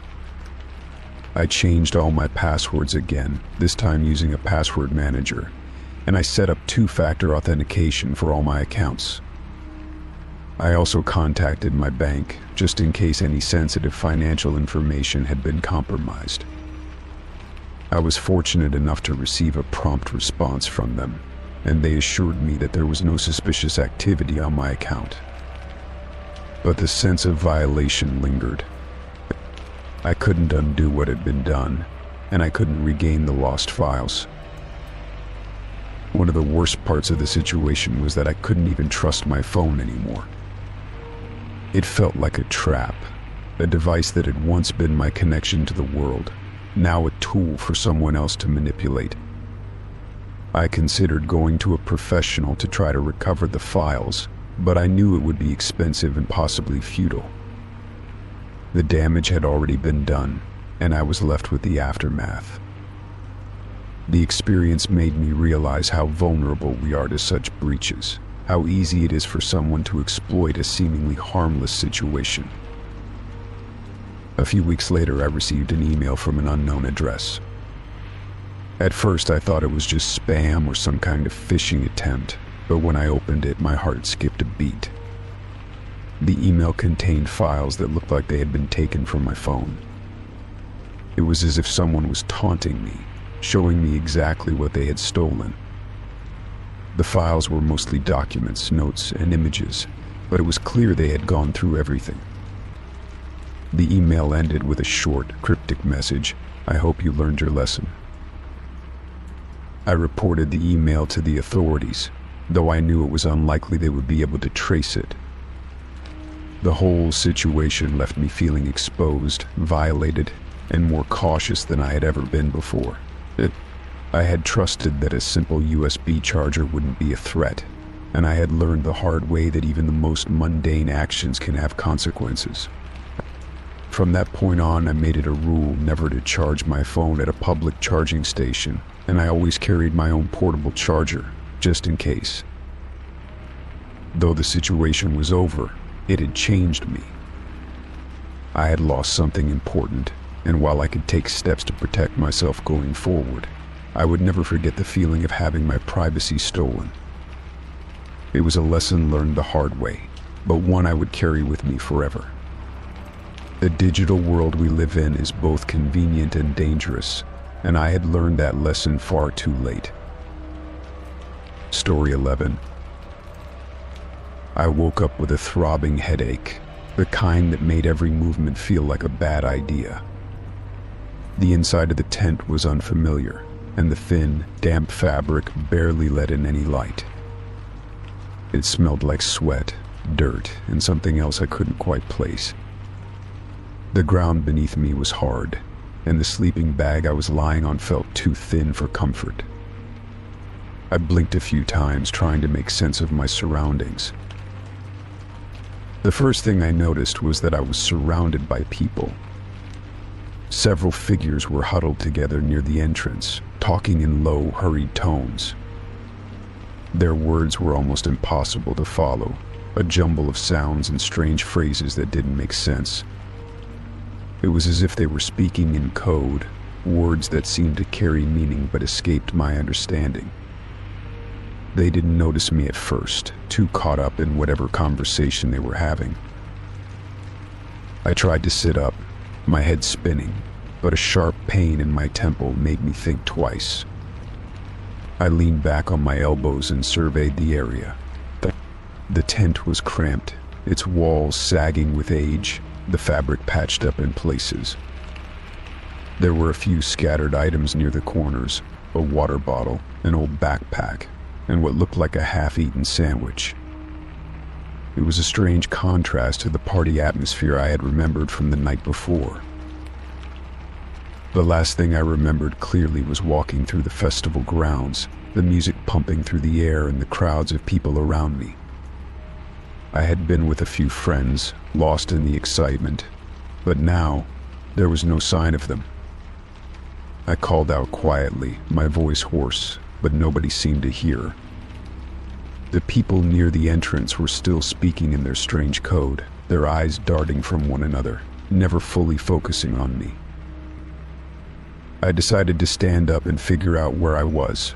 I changed all my passwords again, this time using a password manager, and I set up two-factor authentication for all my accounts. I also contacted my bank, just in case any sensitive financial information had been compromised. I was fortunate enough to receive a prompt response from them, and they assured me that there was no suspicious activity on my account. But the sense of violation lingered. I couldn't undo what had been done, and I couldn't regain the lost files. One of the worst parts of the situation was that I couldn't even trust my phone anymore. It felt like a trap, a device that had once been my connection to the world, now a tool for someone else to manipulate. I considered going to a professional to try to recover the files, but I knew it would be expensive and possibly futile. The damage had already been done, and I was left with the aftermath. The experience made me realize how vulnerable we are to such breaches, how easy it is for someone to exploit a seemingly harmless situation. A few weeks later, I received an email from an unknown address. At first, I thought it was just spam or some kind of phishing attempt, but when I opened it, my heart skipped a beat. The email contained files that looked like they had been taken from my phone. It was as if someone was taunting me, showing me exactly what they had stolen. The files were mostly documents, notes, and images, but it was clear they had gone through everything. The email ended with a short, cryptic message: "I hope you learned your lesson." I reported the email to the authorities, though I knew it was unlikely they would be able to trace it. The whole situation left me feeling exposed, violated, and more cautious than I had ever been before. I had trusted that a simple USB charger wouldn't be a threat, and I had learned the hard way that even the most mundane actions can have consequences. From that point on, I made it a rule never to charge my phone at a public charging station, and I always carried my own portable charger, just in case. Though the situation was over, it had changed me. I had lost something important, and while I could take steps to protect myself going forward, I would never forget the feeling of having my privacy stolen. It was a lesson learned the hard way, but one I would carry with me forever. The digital world we live in is both convenient and dangerous, and I had learned that lesson far too late. Story 11. I woke up with a throbbing headache, the kind that made every movement feel like a bad idea. The inside of the tent was unfamiliar, and the thin, damp fabric barely let in any light. It smelled like sweat, dirt, and something else I couldn't quite place. The ground beneath me was hard, and the sleeping bag I was lying on felt too thin for comfort. I blinked a few times, trying to make sense of my surroundings. The first thing I noticed was that I was surrounded by people. Several figures were huddled together near the entrance, talking in low, hurried tones. Their words were almost impossible to follow, a jumble of sounds and strange phrases that didn't make sense. It was as if they were speaking in code, words that seemed to carry meaning but escaped my understanding. They didn't notice me at first, too caught up in whatever conversation they were having. I tried to sit up, my head spinning, but a sharp pain in my temple made me think twice. I leaned back on my elbows and surveyed the area. The tent was cramped, its walls sagging with age, the fabric patched up in places. There were a few scattered items near the corners, a water bottle, an old backpack, and what looked like a half-eaten sandwich. It was a strange contrast to the party atmosphere I had remembered from the night before. The last thing I remembered clearly was walking through the festival grounds, the music pumping through the air and the crowds of people around me. I had been with a few friends, lost in the excitement, but now there was no sign of them. I called out quietly, my voice hoarse, but nobody seemed to hear. The people near the entrance were still speaking in their strange code, their eyes darting from one another, never fully focusing on me. I decided to stand up and figure out where I was.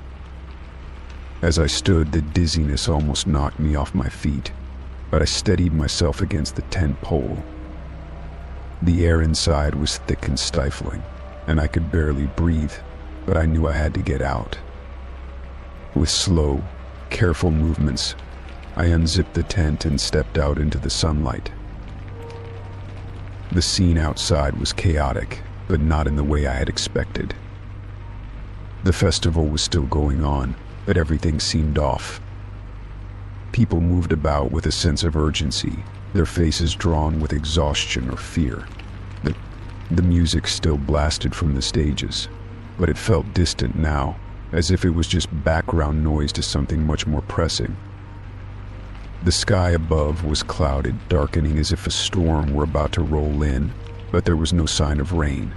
As I stood, the dizziness almost knocked me off my feet, but I steadied myself against the tent pole. The air inside was thick and stifling, and I could barely breathe, but I knew I had to get out. With slow, careful movements, I unzipped the tent and stepped out into the sunlight. The scene outside was chaotic, but not in the way I had expected. The festival was still going on, but everything seemed off. People moved about with a sense of urgency, their faces drawn with exhaustion or fear. The music still blasted from the stages, but it felt distant now, as if it was just background noise to something much more pressing. The sky above was clouded, darkening as if a storm were about to roll in, but there was no sign of rain.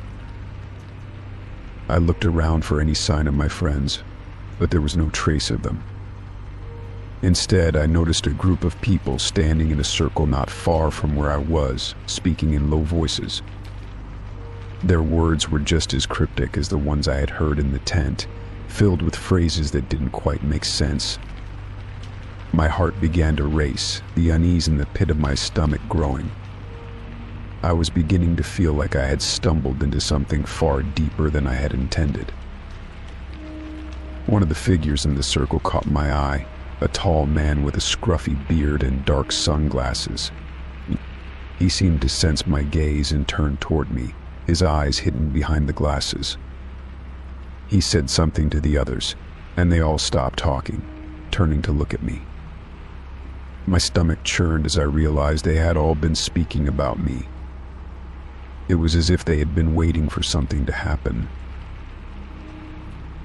I looked around for any sign of my friends, but there was no trace of them. Instead, I noticed a group of people standing in a circle not far from where I was, speaking in low voices. Their words were just as cryptic as the ones I had heard in the tent, filled with phrases that didn't quite make sense. My heart began to race, the unease in the pit of my stomach growing. I was beginning to feel like I had stumbled into something far deeper than I had intended. One of the figures in the circle caught my eye, a tall man with a scruffy beard and dark sunglasses. He seemed to sense my gaze and turned toward me, his eyes hidden behind the glasses. He said something to the others, and they all stopped talking, turning to look at me. My stomach churned as I realized they had all been speaking about me. It was as if they had been waiting for something to happen.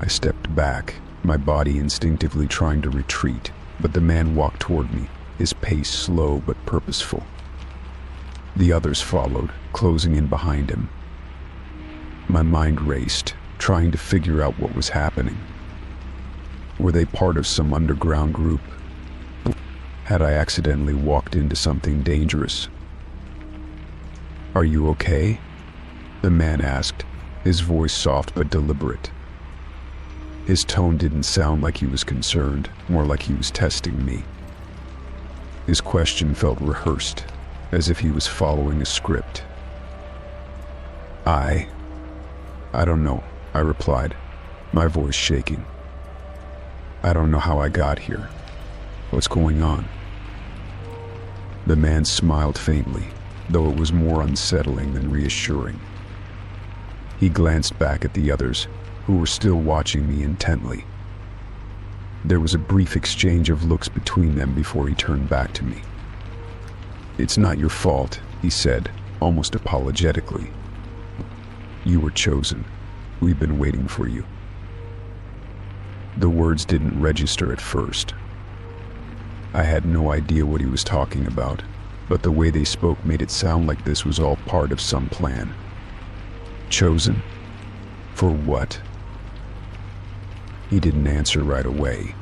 I stepped back, my body instinctively trying to retreat, but the man walked toward me, his pace slow but purposeful. The others followed, closing in behind him. My mind raced, trying to figure out what was happening. Were they part of some underground group? Had I accidentally walked into something dangerous? "Are you okay?" the man asked, his voice soft but deliberate. His tone didn't sound like he was concerned, more like he was testing me. His question felt rehearsed, as if he was following a script. I don't know," I replied, my voice shaking. "I don't know how I got here. What's going on?" The man smiled faintly, though it was more unsettling than reassuring. He glanced back at the others, who were still watching me intently. There was a brief exchange of looks between them before he turned back to me. "It's not your fault," he said, almost apologetically. "You were chosen. We've been waiting for you." The words didn't register at first. I had no idea what he was talking about, but the way they spoke made it sound like this was all part of some plan. Chosen? For what? He didn't answer right away.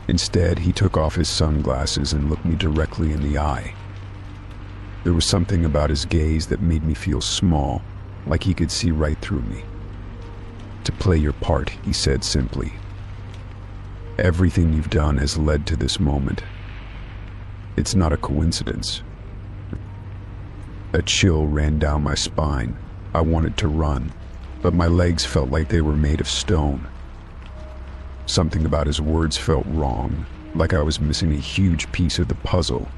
Instead, he took off his sunglasses and looked me directly in the eye. There was something about his gaze that made me feel small, like he could see right through me. "To play your part," he said simply. "Everything you've done has led to this moment. It's not a coincidence." A chill ran down my spine. I wanted to run, but my legs felt like they were made of stone. Something about his words felt wrong, like I was missing a huge piece of the puzzle.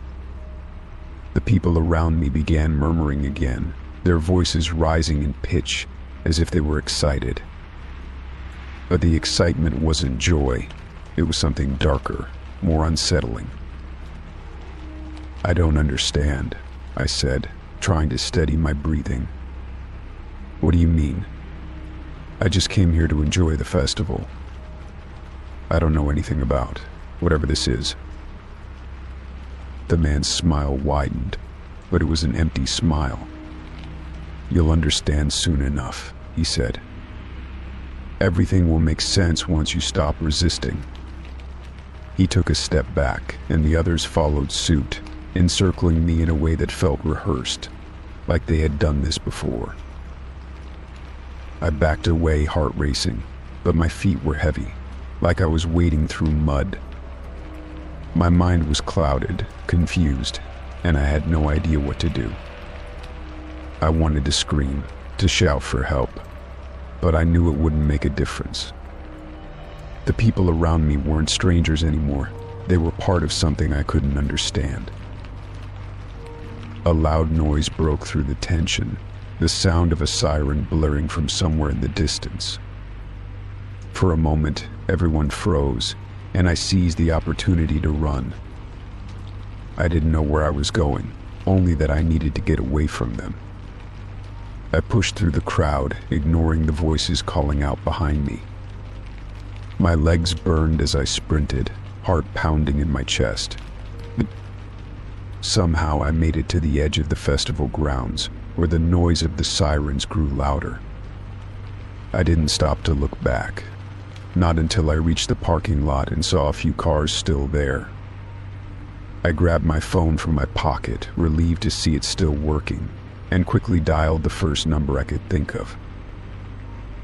The people around me began murmuring again, their voices rising in pitch as if they were excited. But the excitement wasn't joy. It was something darker, more unsettling. "I don't understand," I said, trying to steady my breathing. "What do you mean?" "I just came here to enjoy the festival. I don't know anything about whatever this is." The man's smile widened, but it was an empty smile. "You'll understand soon enough," he said. "Everything will make sense once you stop resisting." He took a step back, and the others followed suit, encircling me in a way that felt rehearsed, like they had done this before. I backed away, heart racing, but my feet were heavy, like I was wading through mud. My mind was clouded, confused, and I had no idea what to do. I wanted to scream, to shout for help, but I knew it wouldn't make a difference. The people around me weren't strangers anymore. They were part of something I couldn't understand. A loud noise broke through the tension, the sound of a siren blaring from somewhere in the distance. For a moment, everyone froze, and I seized the opportunity to run. I didn't know where I was going, only that I needed to get away from them. I pushed through the crowd, ignoring the voices calling out behind me. My legs burned as I sprinted, heart pounding in my chest. Somehow I made it to the edge of the festival grounds, where the noise of the sirens grew louder. I didn't stop to look back, not until I reached the parking lot and saw a few cars still there. I grabbed my phone from my pocket, relieved to see it still working, and quickly dialed the first number I could think of.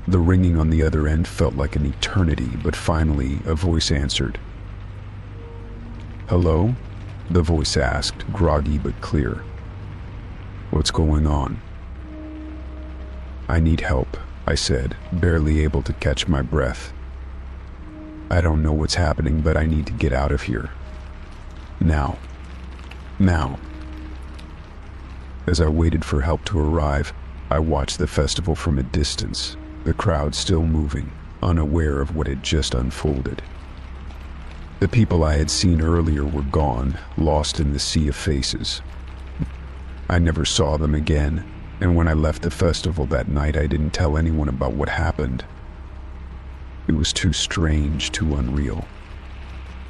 The ringing on the other end felt like an eternity, but finally a voice answered. "Hello?" the voice asked, groggy but clear. "What's going on?" "I need help," I said, barely able to catch my breath. "I don't know what's happening, but I need to get out of here. Now. Now." As I waited for help to arrive, I watched the festival from a distance, the crowd still moving, unaware of what had just unfolded. The people I had seen earlier were gone, lost in the sea of faces. I never saw them again, and when I left the festival that night, I didn't tell anyone about what happened. It was too strange, too unreal.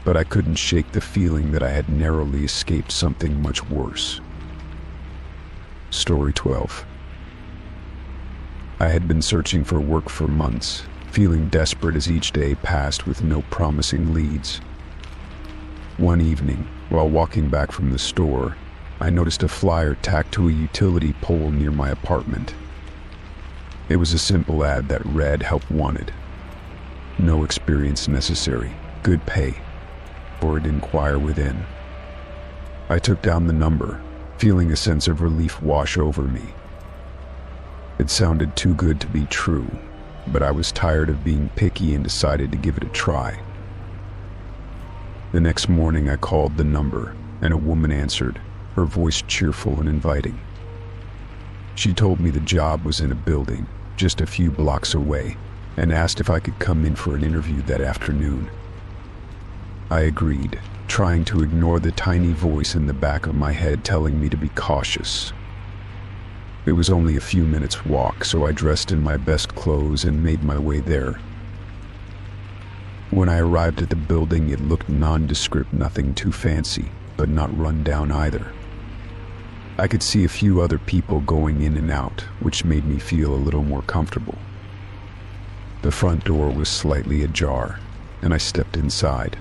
But I couldn't shake the feeling that I had narrowly escaped something much worse. Story 12. I had been searching for work for months, feeling desperate as each day passed with no promising leads. One evening, while walking back from the store, I noticed a flyer tacked to a utility pole near my apartment. It was a simple ad that read, "Help wanted. No experience necessary. Good pay. Or to inquire within." I took down the number, feeling a sense of relief wash over me. It sounded too good to be true, but I was tired of being picky and decided to give it a try. The next morning I called the number, and a woman answered, her voice cheerful and inviting. She told me the job was in a building just a few blocks away, and asked if I could come in for an interview that afternoon. I agreed, trying to ignore the tiny voice in the back of my head telling me to be cautious. It was only a few minutes' walk, so I dressed in my best clothes and made my way there. When I arrived at the building, it looked nondescript, nothing too fancy, but not run down either. I could see a few other people going in and out, which made me feel a little more comfortable. The front door was slightly ajar, and I stepped inside.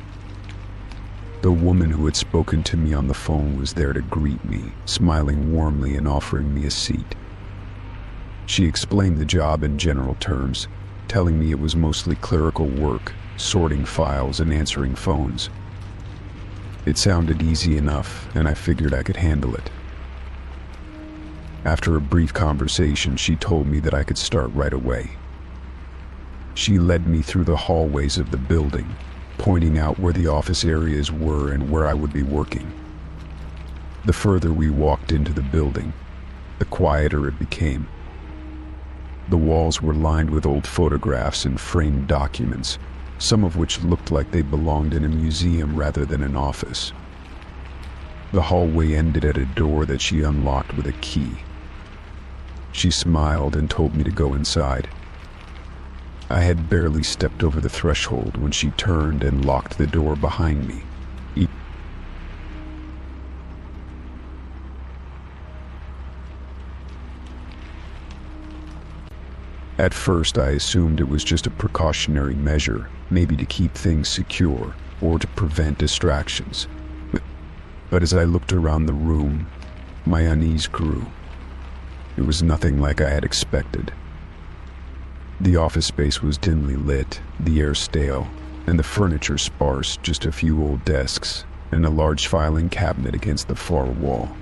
The woman who had spoken to me on the phone was there to greet me, smiling warmly and offering me a seat. She explained the job in general terms, telling me it was mostly clerical work, sorting files and answering phones. It sounded easy enough, and I figured I could handle it. After a brief conversation, she told me that I could start right away. She led me through the hallways of the building, pointing out where the office areas were and where I would be working. The further we walked into the building, the quieter it became. The walls were lined with old photographs and framed documents, some of which looked like they belonged in a museum rather than an office. The hallway ended at a door that she unlocked with a key. She smiled and told me to go inside. I had barely stepped over the threshold when she turned and locked the door behind me. At first, I assumed it was just a precautionary measure, maybe to keep things secure or to prevent distractions. But as I looked around the room, my unease grew. It was nothing like I had expected. The office space was dimly lit, the air stale, and the furniture sparse, just a few old desks and a large filing cabinet against the far wall.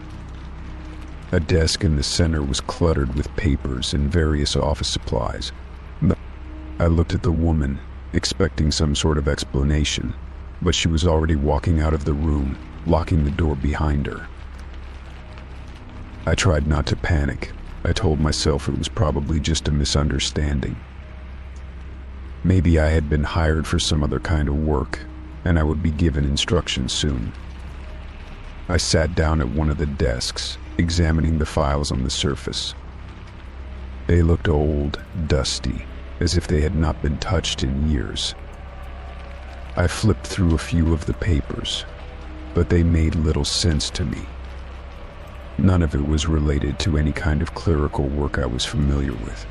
A desk in the center was cluttered with papers and various office supplies. I looked at the woman, expecting some sort of explanation, but she was already walking out of the room, locking the door behind her. I tried not to panic. I told myself it was probably just a misunderstanding. Maybe I had been hired for some other kind of work, and I would be given instructions soon. I sat down at one of the desks, examining the files on the surface. They looked old, dusty, as if they had not been touched in years. I flipped through a few of the papers. but they made little sense to me. None of it was related to any kind of clerical work I was familiar with.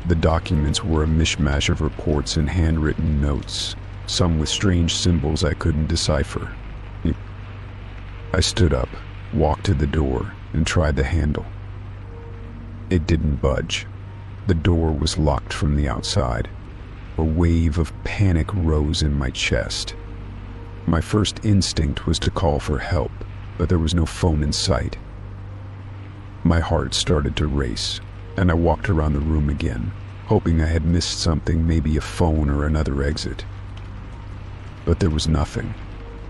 The documents were a mishmash of reports and handwritten notes, some with strange symbols I couldn't decipher. I stood up, walked to the door, and tried the handle. It didn't budge. The door was locked from the outside. A wave of panic rose in my chest. My first instinct was to call for help, but there was no phone in sight. My heart started to race, and I walked around the room again, hoping I had missed something, maybe a phone or another exit. But there was nothing.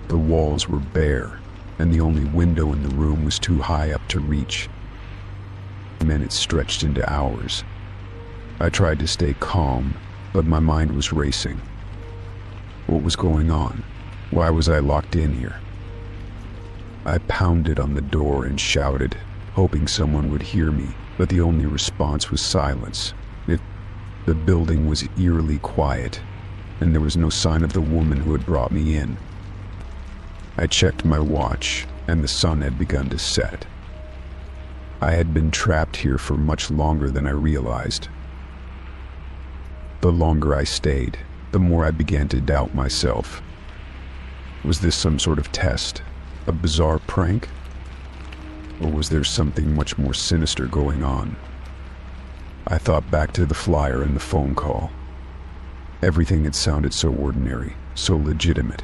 The walls were bare, and the only window in the room was too high up to reach. Minutes stretched into hours. I tried to stay calm, but my mind was racing. What was going on? Why was I locked in here? I pounded on the door and shouted, hoping someone would hear me, but the only response was silence. The building was eerily quiet, and there was no sign of the woman who had brought me in. I checked my watch, and the sun had begun to set. I had been trapped here for much longer than I realized. The longer I stayed, the more I began to doubt myself. Was this some sort of test? A bizarre prank? Or was there something much more sinister going on? I thought back to the flyer and the phone call. Everything had sounded so ordinary, so legitimate.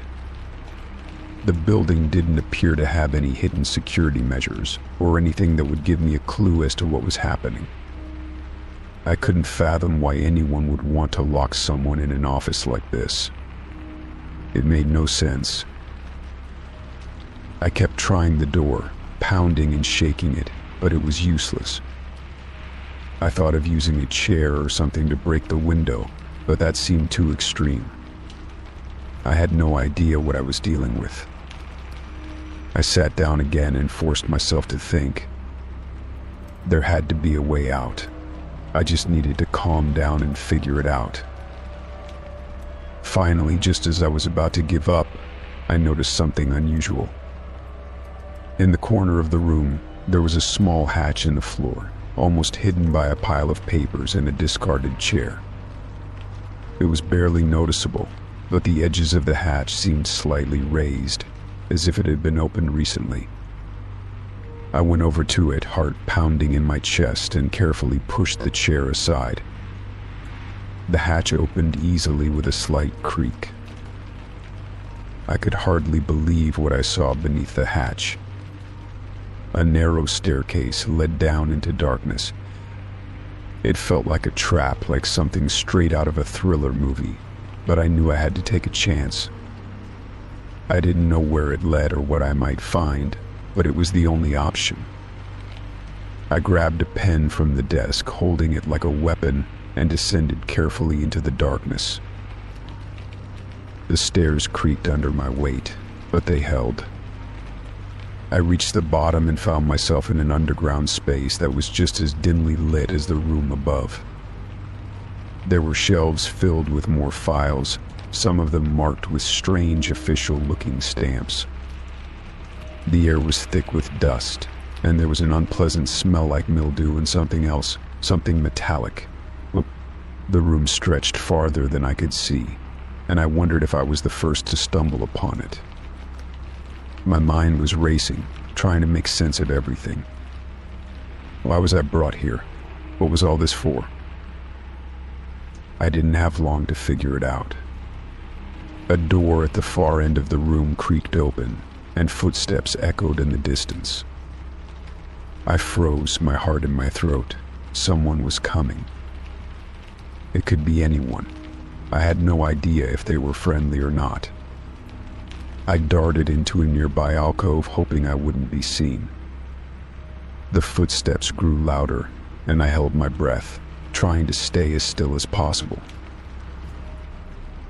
The building didn't appear to have any hidden security measures or anything that would give me a clue as to what was happening. I couldn't fathom why anyone would want to lock someone in an office like this. It made no sense. I kept trying the door, pounding and shaking it, but it was useless. I thought of using a chair or something to break the window, but that seemed too extreme. I had no idea what I was dealing with. I sat down again and forced myself to think. There had to be a way out. I just needed to calm down and figure it out. Finally, just as I was about to give up, I noticed something unusual. In the corner of the room, there was a small hatch in the floor, almost hidden by a pile of papers and a discarded chair. It was barely noticeable, but the edges of the hatch seemed slightly raised, as if it had been opened recently. I went over to it, heart pounding in my chest, and carefully pushed the chair aside. The hatch opened easily with a slight creak. I could hardly believe what I saw beneath the hatch. A narrow staircase led down into darkness. It felt like a trap, like something straight out of a thriller movie, but I knew I had to take a chance. I didn't know where it led or what I might find, but it was the only option. I grabbed a pen from the desk, holding it like a weapon, and descended carefully into the darkness. The stairs creaked under my weight, but they held. I reached the bottom and found myself in an underground space that was just as dimly lit as the room above. There were shelves filled with more files, some of them marked with strange official-looking stamps. The air was thick with dust, and there was an unpleasant smell like mildew and something else, something metallic. The room stretched farther than I could see, and I wondered if I was the first to stumble upon it. My mind was racing, trying to make sense of everything. Why was I brought here? What was all this for? I didn't have long to figure it out. A door at the far end of the room creaked open, and footsteps echoed in the distance. I froze, my heart in my throat. Someone was coming. It could be anyone. I had no idea if they were friendly or not. I darted into a nearby alcove, hoping I wouldn't be seen. The footsteps grew louder, and I held my breath, trying to stay as still as possible.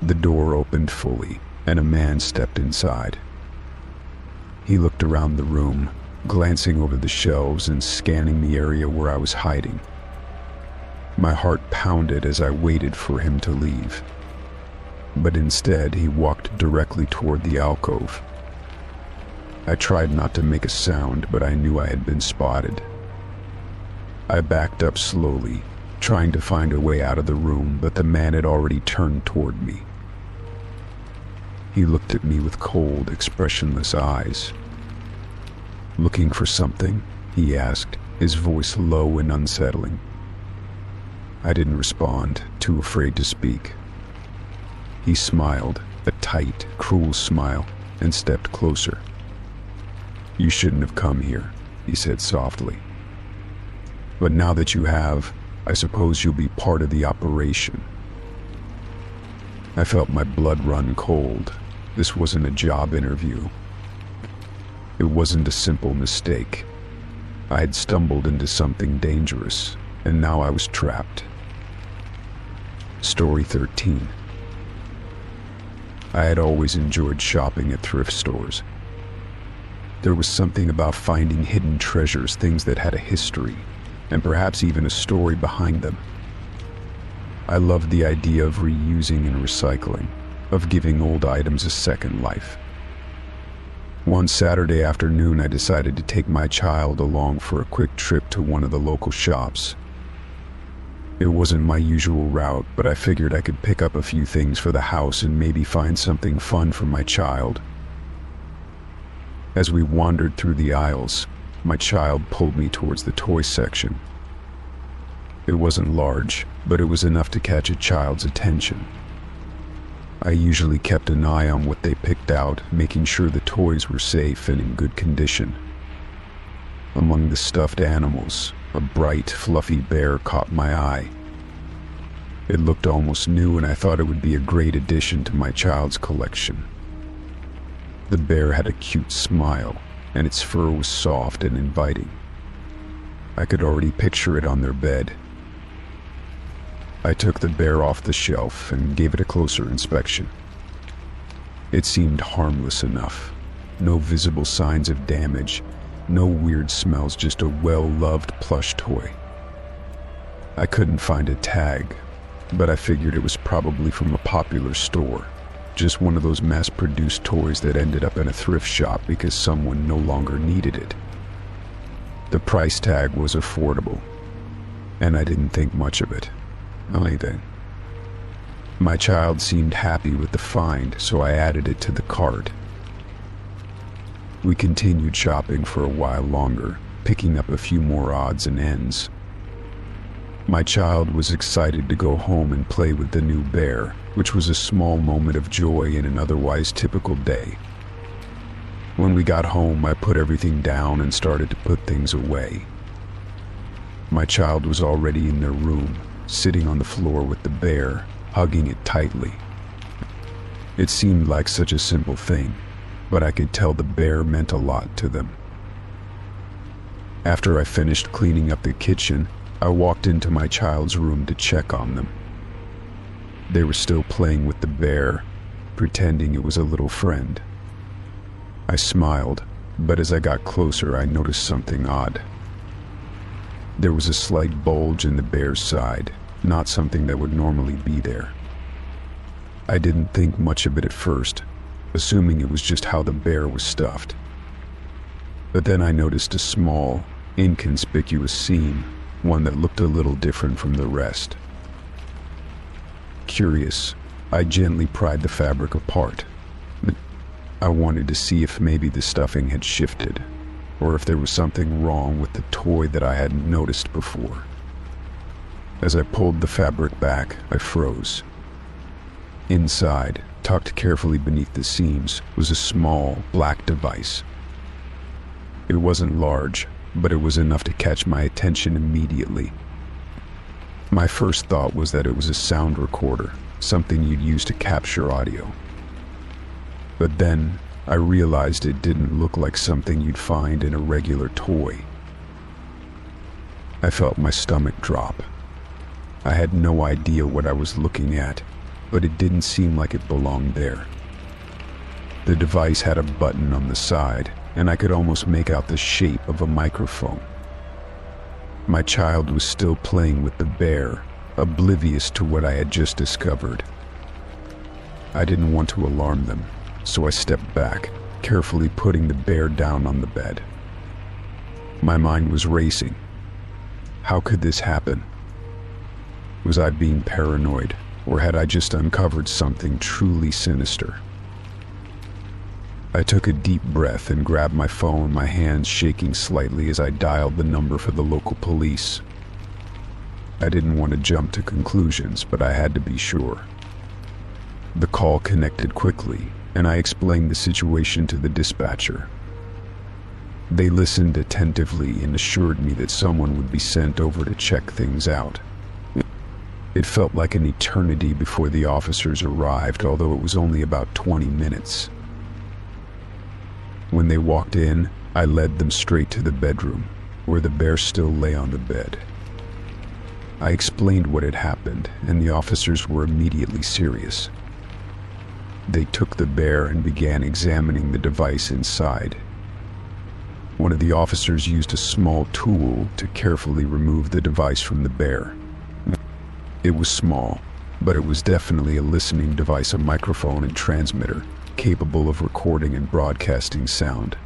The door opened fully, and a man stepped inside. He looked around the room, glancing over the shelves and scanning the area where I was hiding. My heart pounded as I waited for him to leave. But instead, he walked directly toward the alcove. I tried not to make a sound, but I knew I had been spotted. I backed up slowly, trying to find a way out of the room, but the man had already turned toward me. He looked at me with cold, expressionless eyes. "Looking for something?" he asked, his voice low and unsettling. I didn't respond, too afraid to speak. He smiled, a tight, cruel smile, and stepped closer. "You shouldn't have come here," he said softly. "But now that you have, I suppose you'll be part of the operation." I felt my blood run cold. This wasn't a job interview. It wasn't a simple mistake. I had stumbled into something dangerous, and now I was trapped. Story 13. I had always enjoyed shopping at thrift stores. There was something about finding hidden treasures, things that had a history, and perhaps even a story behind them. I loved the idea of reusing and recycling, of giving old items a second life. One Saturday afternoon, I decided to take my child along for a quick trip to one of the local shops. It wasn't my usual route, but I figured I could pick up a few things for the house and maybe find something fun for my child. As we wandered through the aisles, my child pulled me towards the toy section. It wasn't large, but it was enough to catch a child's attention. I usually kept an eye on what they picked out, making sure the toys were safe and in good condition. Among the stuffed animals, a bright, fluffy bear caught my eye. It looked almost new, and I thought it would be a great addition to my child's collection. The bear had a cute smile, and its fur was soft and inviting. I could already picture it on their bed. I took the bear off the shelf and gave it a closer inspection. It seemed harmless enough. No visible signs of damage, no weird smells, just a well-loved plush toy. I couldn't find a tag, but I figured it was probably from a popular store, just one of those mass-produced toys that ended up in a thrift shop because someone no longer needed it. The price tag was affordable, and I didn't think much of it. Anything. My child seemed happy with the find, so I added it to the cart. We continued shopping for a while longer, picking up a few more odds and ends. My child was excited to go home and play with the new bear, which was a small moment of joy in an otherwise typical day. When we got home, I put everything down and started to put things away. My child was already in their room, sitting on the floor with the bear, hugging it tightly. It seemed like such a simple thing, but I could tell the bear meant a lot to them. After I finished cleaning up the kitchen, I walked into my child's room to check on them. They were still playing with the bear, pretending it was a little friend. I smiled, but as I got closer, I noticed something odd. There was a slight bulge in the bear's side, not something that would normally be there. I didn't think much of it at first, assuming it was just how the bear was stuffed. But then I noticed a small, inconspicuous seam, one that looked a little different from the rest. Curious, I gently pried the fabric apart. I wanted to see if maybe the stuffing had shifted, or if there was something wrong with the toy that I hadn't noticed before. As I pulled the fabric back, I froze. Inside, tucked carefully beneath the seams, was a small, black device. It wasn't large, but it was enough to catch my attention immediately. My first thought was that it was a sound recorder, something you'd use to capture audio. But then, I realized it didn't look like something you'd find in a regular toy. I felt my stomach drop. I had no idea what I was looking at, but it didn't seem like it belonged there. The device had a button on the side, and I could almost make out the shape of a microphone. My child was still playing with the bear, oblivious to what I had just discovered. I didn't want to alarm them, so I stepped back, carefully putting the bear down on the bed. My mind was racing. How could this happen? Was I being paranoid, or had I just uncovered something truly sinister? I took a deep breath and grabbed my phone, my hands shaking slightly as I dialed the number for the local police. I didn't want to jump to conclusions, but I had to be sure. The call connected quickly, and I explained the situation to the dispatcher. They listened attentively and assured me that someone would be sent over to check things out. It felt like an eternity before the officers arrived, although it was only about 20 minutes. When they walked in, I led them straight to the bedroom, where the bear still lay on the bed. I explained what had happened, and the officers were immediately serious. They took the bear and began examining the device inside. One of the officers used a small tool to carefully remove the device from the bear. It was small, but it was definitely a listening device, a microphone and transmitter, capable of recording and broadcasting sound.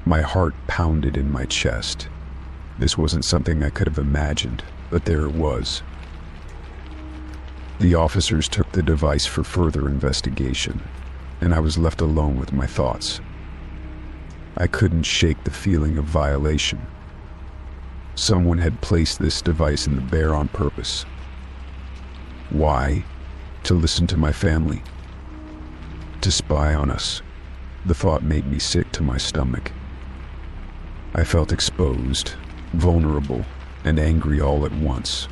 My heart pounded in my chest. This wasn't something I could have imagined, but there it was. The officers took the device for further investigation, and I was left alone with my thoughts. I couldn't shake the feeling of violation. Someone had placed this device in the bear on purpose. Why? To listen to my family? To spy on us? The thought made me sick to my stomach. I felt exposed, vulnerable, and angry all at once.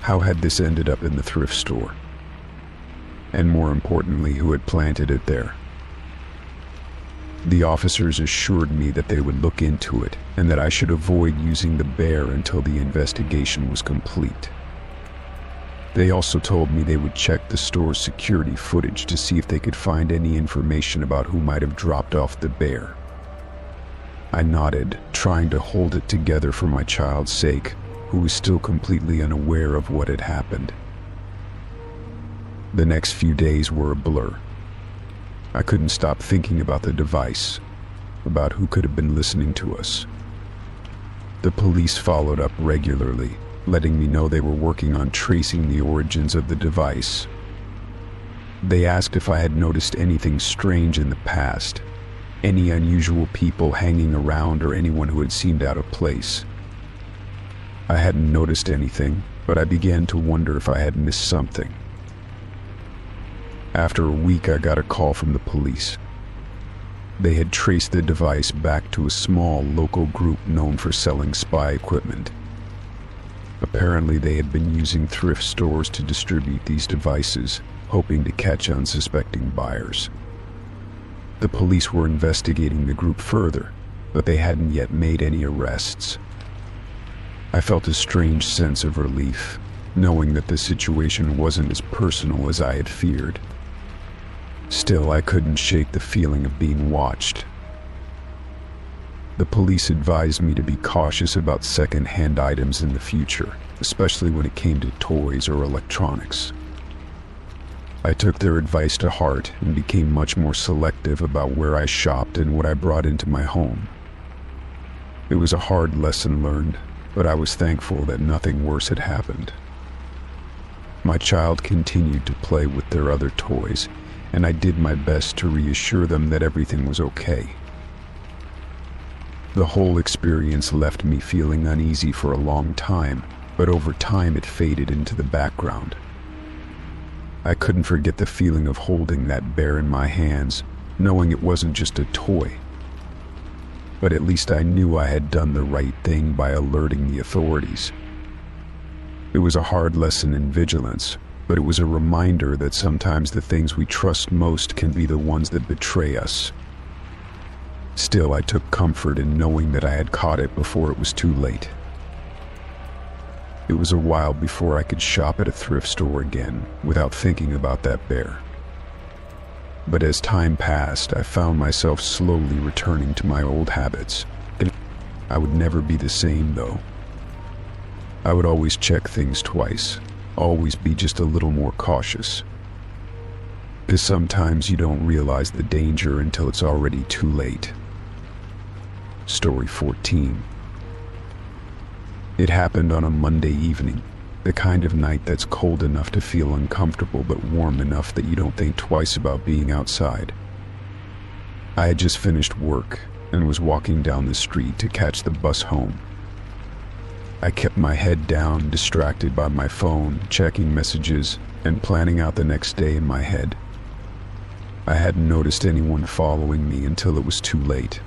How had this ended up in the thrift store? And more importantly, who had planted it there? The officers assured me that they would look into it and that I should avoid using the bear until the investigation was complete. They also told me they would check the store's security footage to see if they could find any information about who might have dropped off the bear. I nodded, trying to hold it together for my child's sake, who was still completely unaware of what had happened. The next few days were a blur. I couldn't stop thinking about the device, about who could have been listening to us. The police followed up regularly, letting me know they were working on tracing the origins of the device. They asked if I had noticed anything strange in the past, any unusual people hanging around or anyone who had seemed out of place. I hadn't noticed anything, but I began to wonder if I had missed something. After a week, I got a call from the police. They had traced the device back to a small local group known for selling spy equipment. Apparently, they had been using thrift stores to distribute these devices, hoping to catch unsuspecting buyers. The police were investigating the group further, but they hadn't yet made any arrests. I felt a strange sense of relief, knowing that the situation wasn't as personal as I had feared. Still, I couldn't shake the feeling of being watched. The police advised me to be cautious about second-hand items in the future, especially when it came to toys or electronics. I took their advice to heart and became much more selective about where I shopped and what I brought into my home. It was a hard lesson learned, but I was thankful that nothing worse had happened. My child continued to play with their other toys, and I did my best to reassure them that everything was okay. The whole experience left me feeling uneasy for a long time, but over time it faded into the background. I couldn't forget the feeling of holding that bear in my hands, knowing it wasn't just a toy. But at least I knew I had done the right thing by alerting the authorities. It was a hard lesson in vigilance, but it was a reminder that sometimes the things we trust most can be the ones that betray us. Still, I took comfort in knowing that I had caught it before it was too late. It was a while before I could shop at a thrift store again without thinking about that bear. But as time passed, I found myself slowly returning to my old habits. I would never be the same, though. I would always check things twice, always be just a little more cautious. Because sometimes you don't realize the danger until it's already too late. Story 14. It happened on a Monday evening, the kind of night that's cold enough to feel uncomfortable but warm enough that you don't think twice about being outside. I had just finished work and was walking down the street to catch the bus home. I kept my head down, distracted by my phone, checking messages, and planning out the next day in my head. I hadn't noticed anyone following me until it was too late.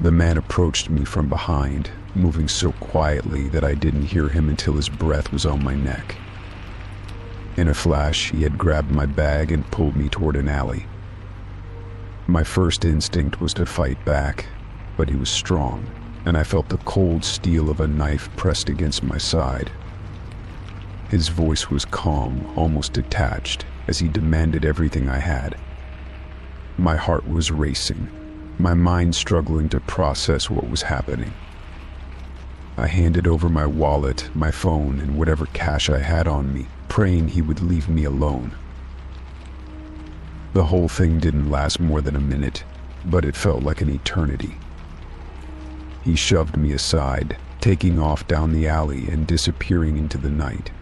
The man approached me from behind, moving so quietly that I didn't hear him until his breath was on my neck. In a flash, he had grabbed my bag and pulled me toward an alley. My first instinct was to fight back, but he was strong, and I felt the cold steel of a knife pressed against my side. His voice was calm, almost detached, as he demanded everything I had. My heart was racing, my mind struggling to process what was happening. I handed over my wallet, my phone, and whatever cash I had on me, praying he would leave me alone. The whole thing didn't last more than a minute, but it felt like an eternity. He shoved me aside, taking off down the alley and disappearing into the night.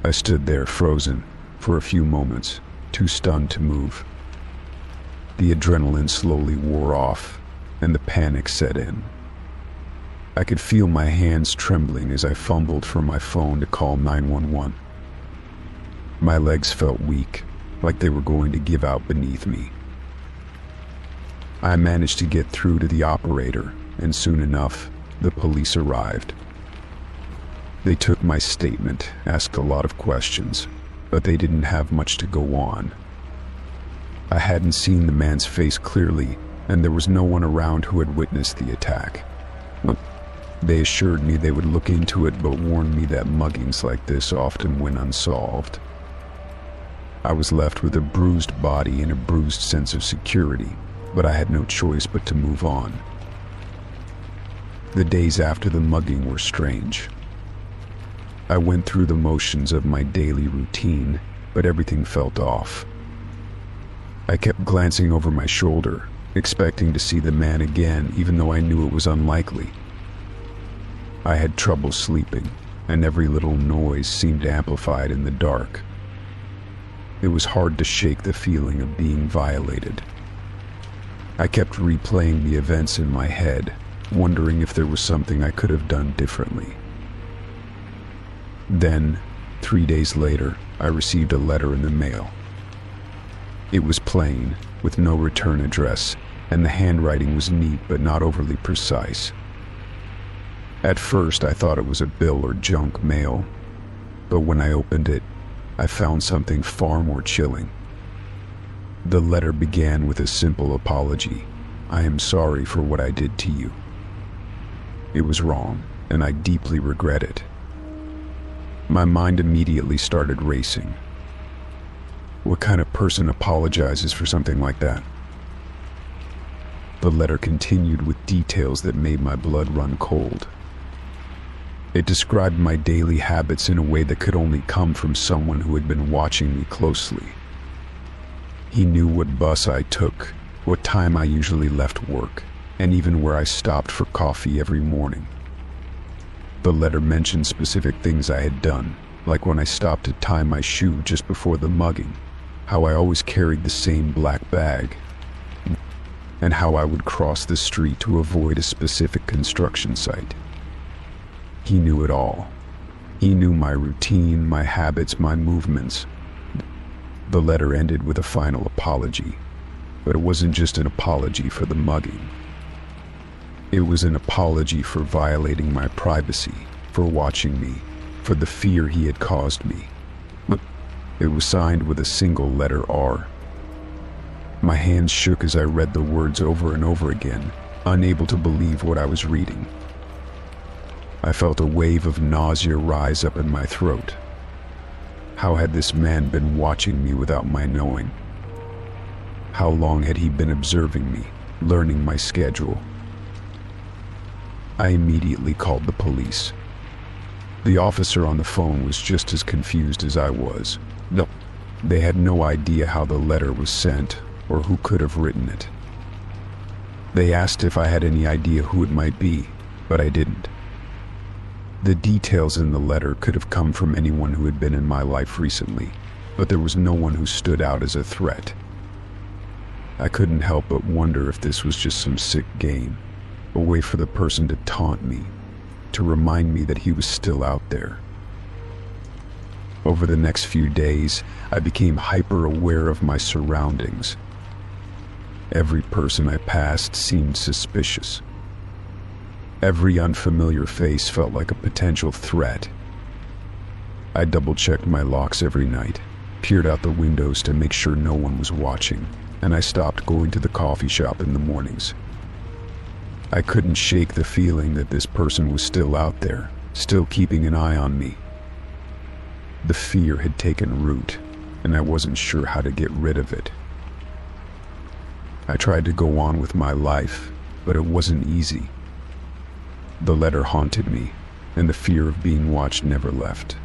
I stood there frozen for a few moments, too stunned to move. The adrenaline slowly wore off, and the panic set in. I could feel my hands trembling as I fumbled for my phone to call 911. My legs felt weak, like they were going to give out beneath me. I managed to get through to the operator, and soon enough, the police arrived. They took my statement, asked a lot of questions, but they didn't have much to go on. I hadn't seen the man's face clearly, and there was no one around who had witnessed the attack. They assured me they would look into it, but warned me that muggings like this often went unsolved. I was left with a bruised body and a bruised sense of security, but I had no choice but to move on. The days after the mugging were strange. I went through the motions of my daily routine, but everything felt off. I kept glancing over my shoulder, expecting to see the man again, even though I knew it was unlikely. I had trouble sleeping, and every little noise seemed amplified in the dark. It was hard to shake the feeling of being violated. I kept replaying the events in my head, wondering if there was something I could have done differently. Then, 3 days later, I received a letter in the mail. It was plain, with no return address, and the handwriting was neat but not overly precise. At first, I thought it was a bill or junk mail, but when I opened it, I found something far more chilling. The letter began with a simple apology. "I am sorry for what I did to you. It was wrong, and I deeply regret it." My mind immediately started racing. What kind of person apologizes for something like that? The letter continued with details that made my blood run cold. It described my daily habits in a way that could only come from someone who had been watching me closely. He knew what bus I took, what time I usually left work, and even where I stopped for coffee every morning. The letter mentioned specific things I had done, like when I stopped to tie my shoe just before the mugging, how I always carried the same black bag, and how I would cross the street to avoid a specific construction site. He knew it all. He knew my routine, my habits, my movements. The letter ended with a final apology, but it wasn't just an apology for the mugging. It was an apology for violating my privacy, for watching me, for the fear he had caused me. It was signed with a single letter R. My hands shook as I read the words over and over again, unable to believe what I was reading. I felt a wave of nausea rise up in my throat. How had this man been watching me without my knowing? How long had he been observing me, learning my schedule? I immediately called the police. The officer on the phone was just as confused as I was. They had no idea how the letter was sent or who could have written it. They asked if I had any idea who it might be, but I didn't. The details in the letter could have come from anyone who had been in my life recently, but there was no one who stood out as a threat. I couldn't help but wonder if this was just some sick game, a way for the person to taunt me, to remind me that he was still out there. Over the next few days, I became hyper-aware of my surroundings. Every person I passed seemed suspicious. Every unfamiliar face felt like a potential threat. I double-checked my locks every night, peered out the windows to make sure no one was watching, and I stopped going to the coffee shop in the mornings. I couldn't shake the feeling that this person was still out there, still keeping an eye on me. The fear had taken root, and I wasn't sure how to get rid of it. I tried to go on with my life, but it wasn't easy. The letter haunted me, and the fear of being watched never left.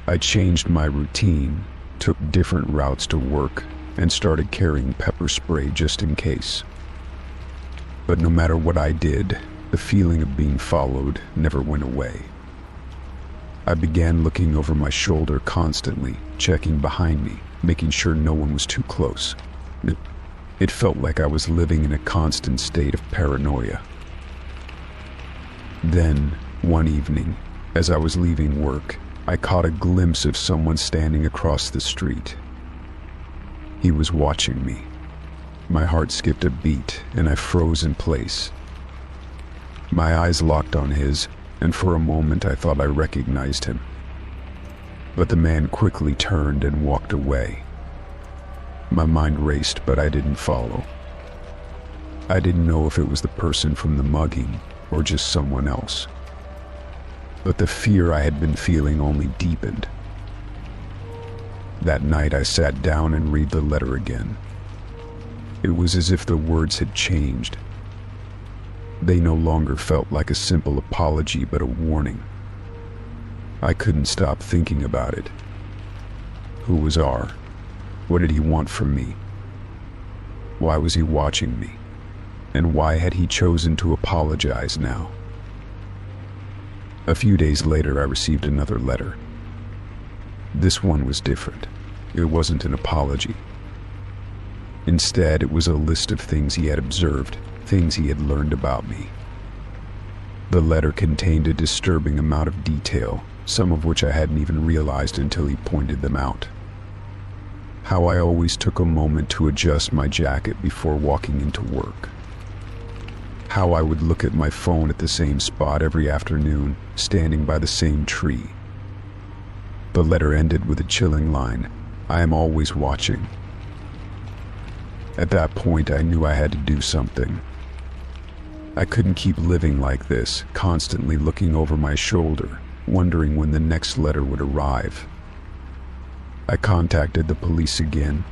I changed my routine, took different routes to work, and started carrying pepper spray just in case. But no matter what I did, the feeling of being followed never went away. I began looking over my shoulder constantly, checking behind me, making sure no one was too close. It felt like I was living in a constant state of paranoia. Then, one evening, as I was leaving work, I caught a glimpse of someone standing across the street. He was watching me. My heart skipped a beat, and I froze in place. My eyes locked on his, and for a moment I thought I recognized him. But the man quickly turned and walked away. My mind raced, but I didn't follow. I didn't know if it was the person from the mugging or just someone else. But the fear I had been feeling only deepened. That night I sat down and read the letter again. It was as if the words had changed. They no longer felt like a simple apology, but a warning. I couldn't stop thinking about it. Who was R? What did he want from me? Why was he watching me? And why had he chosen to apologize now? A few days later, I received another letter. This one was different. It wasn't an apology. Instead, it was a list of things he had observed, things he had learned about me. The letter contained a disturbing amount of detail, some of which I hadn't even realized until he pointed them out. How I always took a moment to adjust my jacket before walking into work. How I would look at my phone at the same spot every afternoon, standing by the same tree. The letter ended with a chilling line, "I am always watching." At that point, I knew I had to do something. I couldn't keep living like this, constantly looking over my shoulder, wondering when the next letter would arrive. I contacted the police again,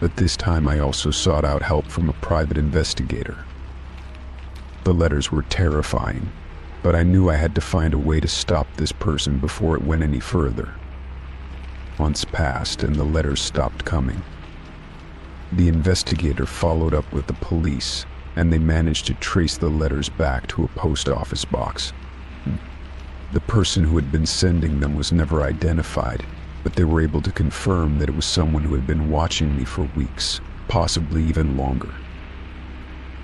but this time I also sought out help from a private investigator. The letters were terrifying, but I knew I had to find a way to stop this person before it went any further. Months passed and the letters stopped coming. The investigator followed up with the police, and they managed to trace the letters back to a post office box. The person who had been sending them was never identified, but they were able to confirm that it was someone who had been watching me for weeks, possibly even longer.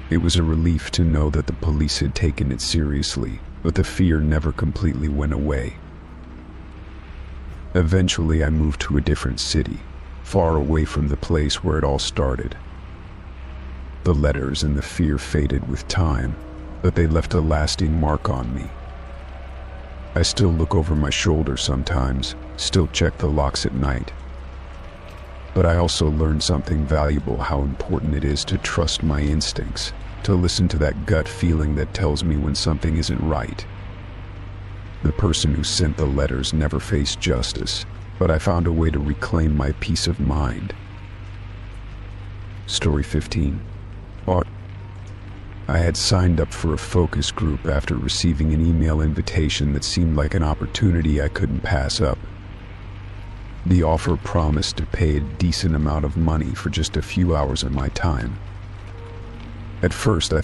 It was a relief to know that the police had taken it seriously, but the fear never completely went away. Eventually, I moved to a different city, far away from the place where it all started. The letters and the fear faded with time, but they left a lasting mark on me. I still look over my shoulder sometimes, still check the locks at night. But I also learned something valuable: how important it is to trust my instincts, to listen to that gut feeling that tells me when something isn't right. The person who sent the letters never faced justice, but I found a way to reclaim my peace of mind. Story 15. I had signed up for a focus group after receiving an email invitation that seemed like an opportunity I couldn't pass up. The offer promised to pay a decent amount of money for just a few hours of my time. At first, I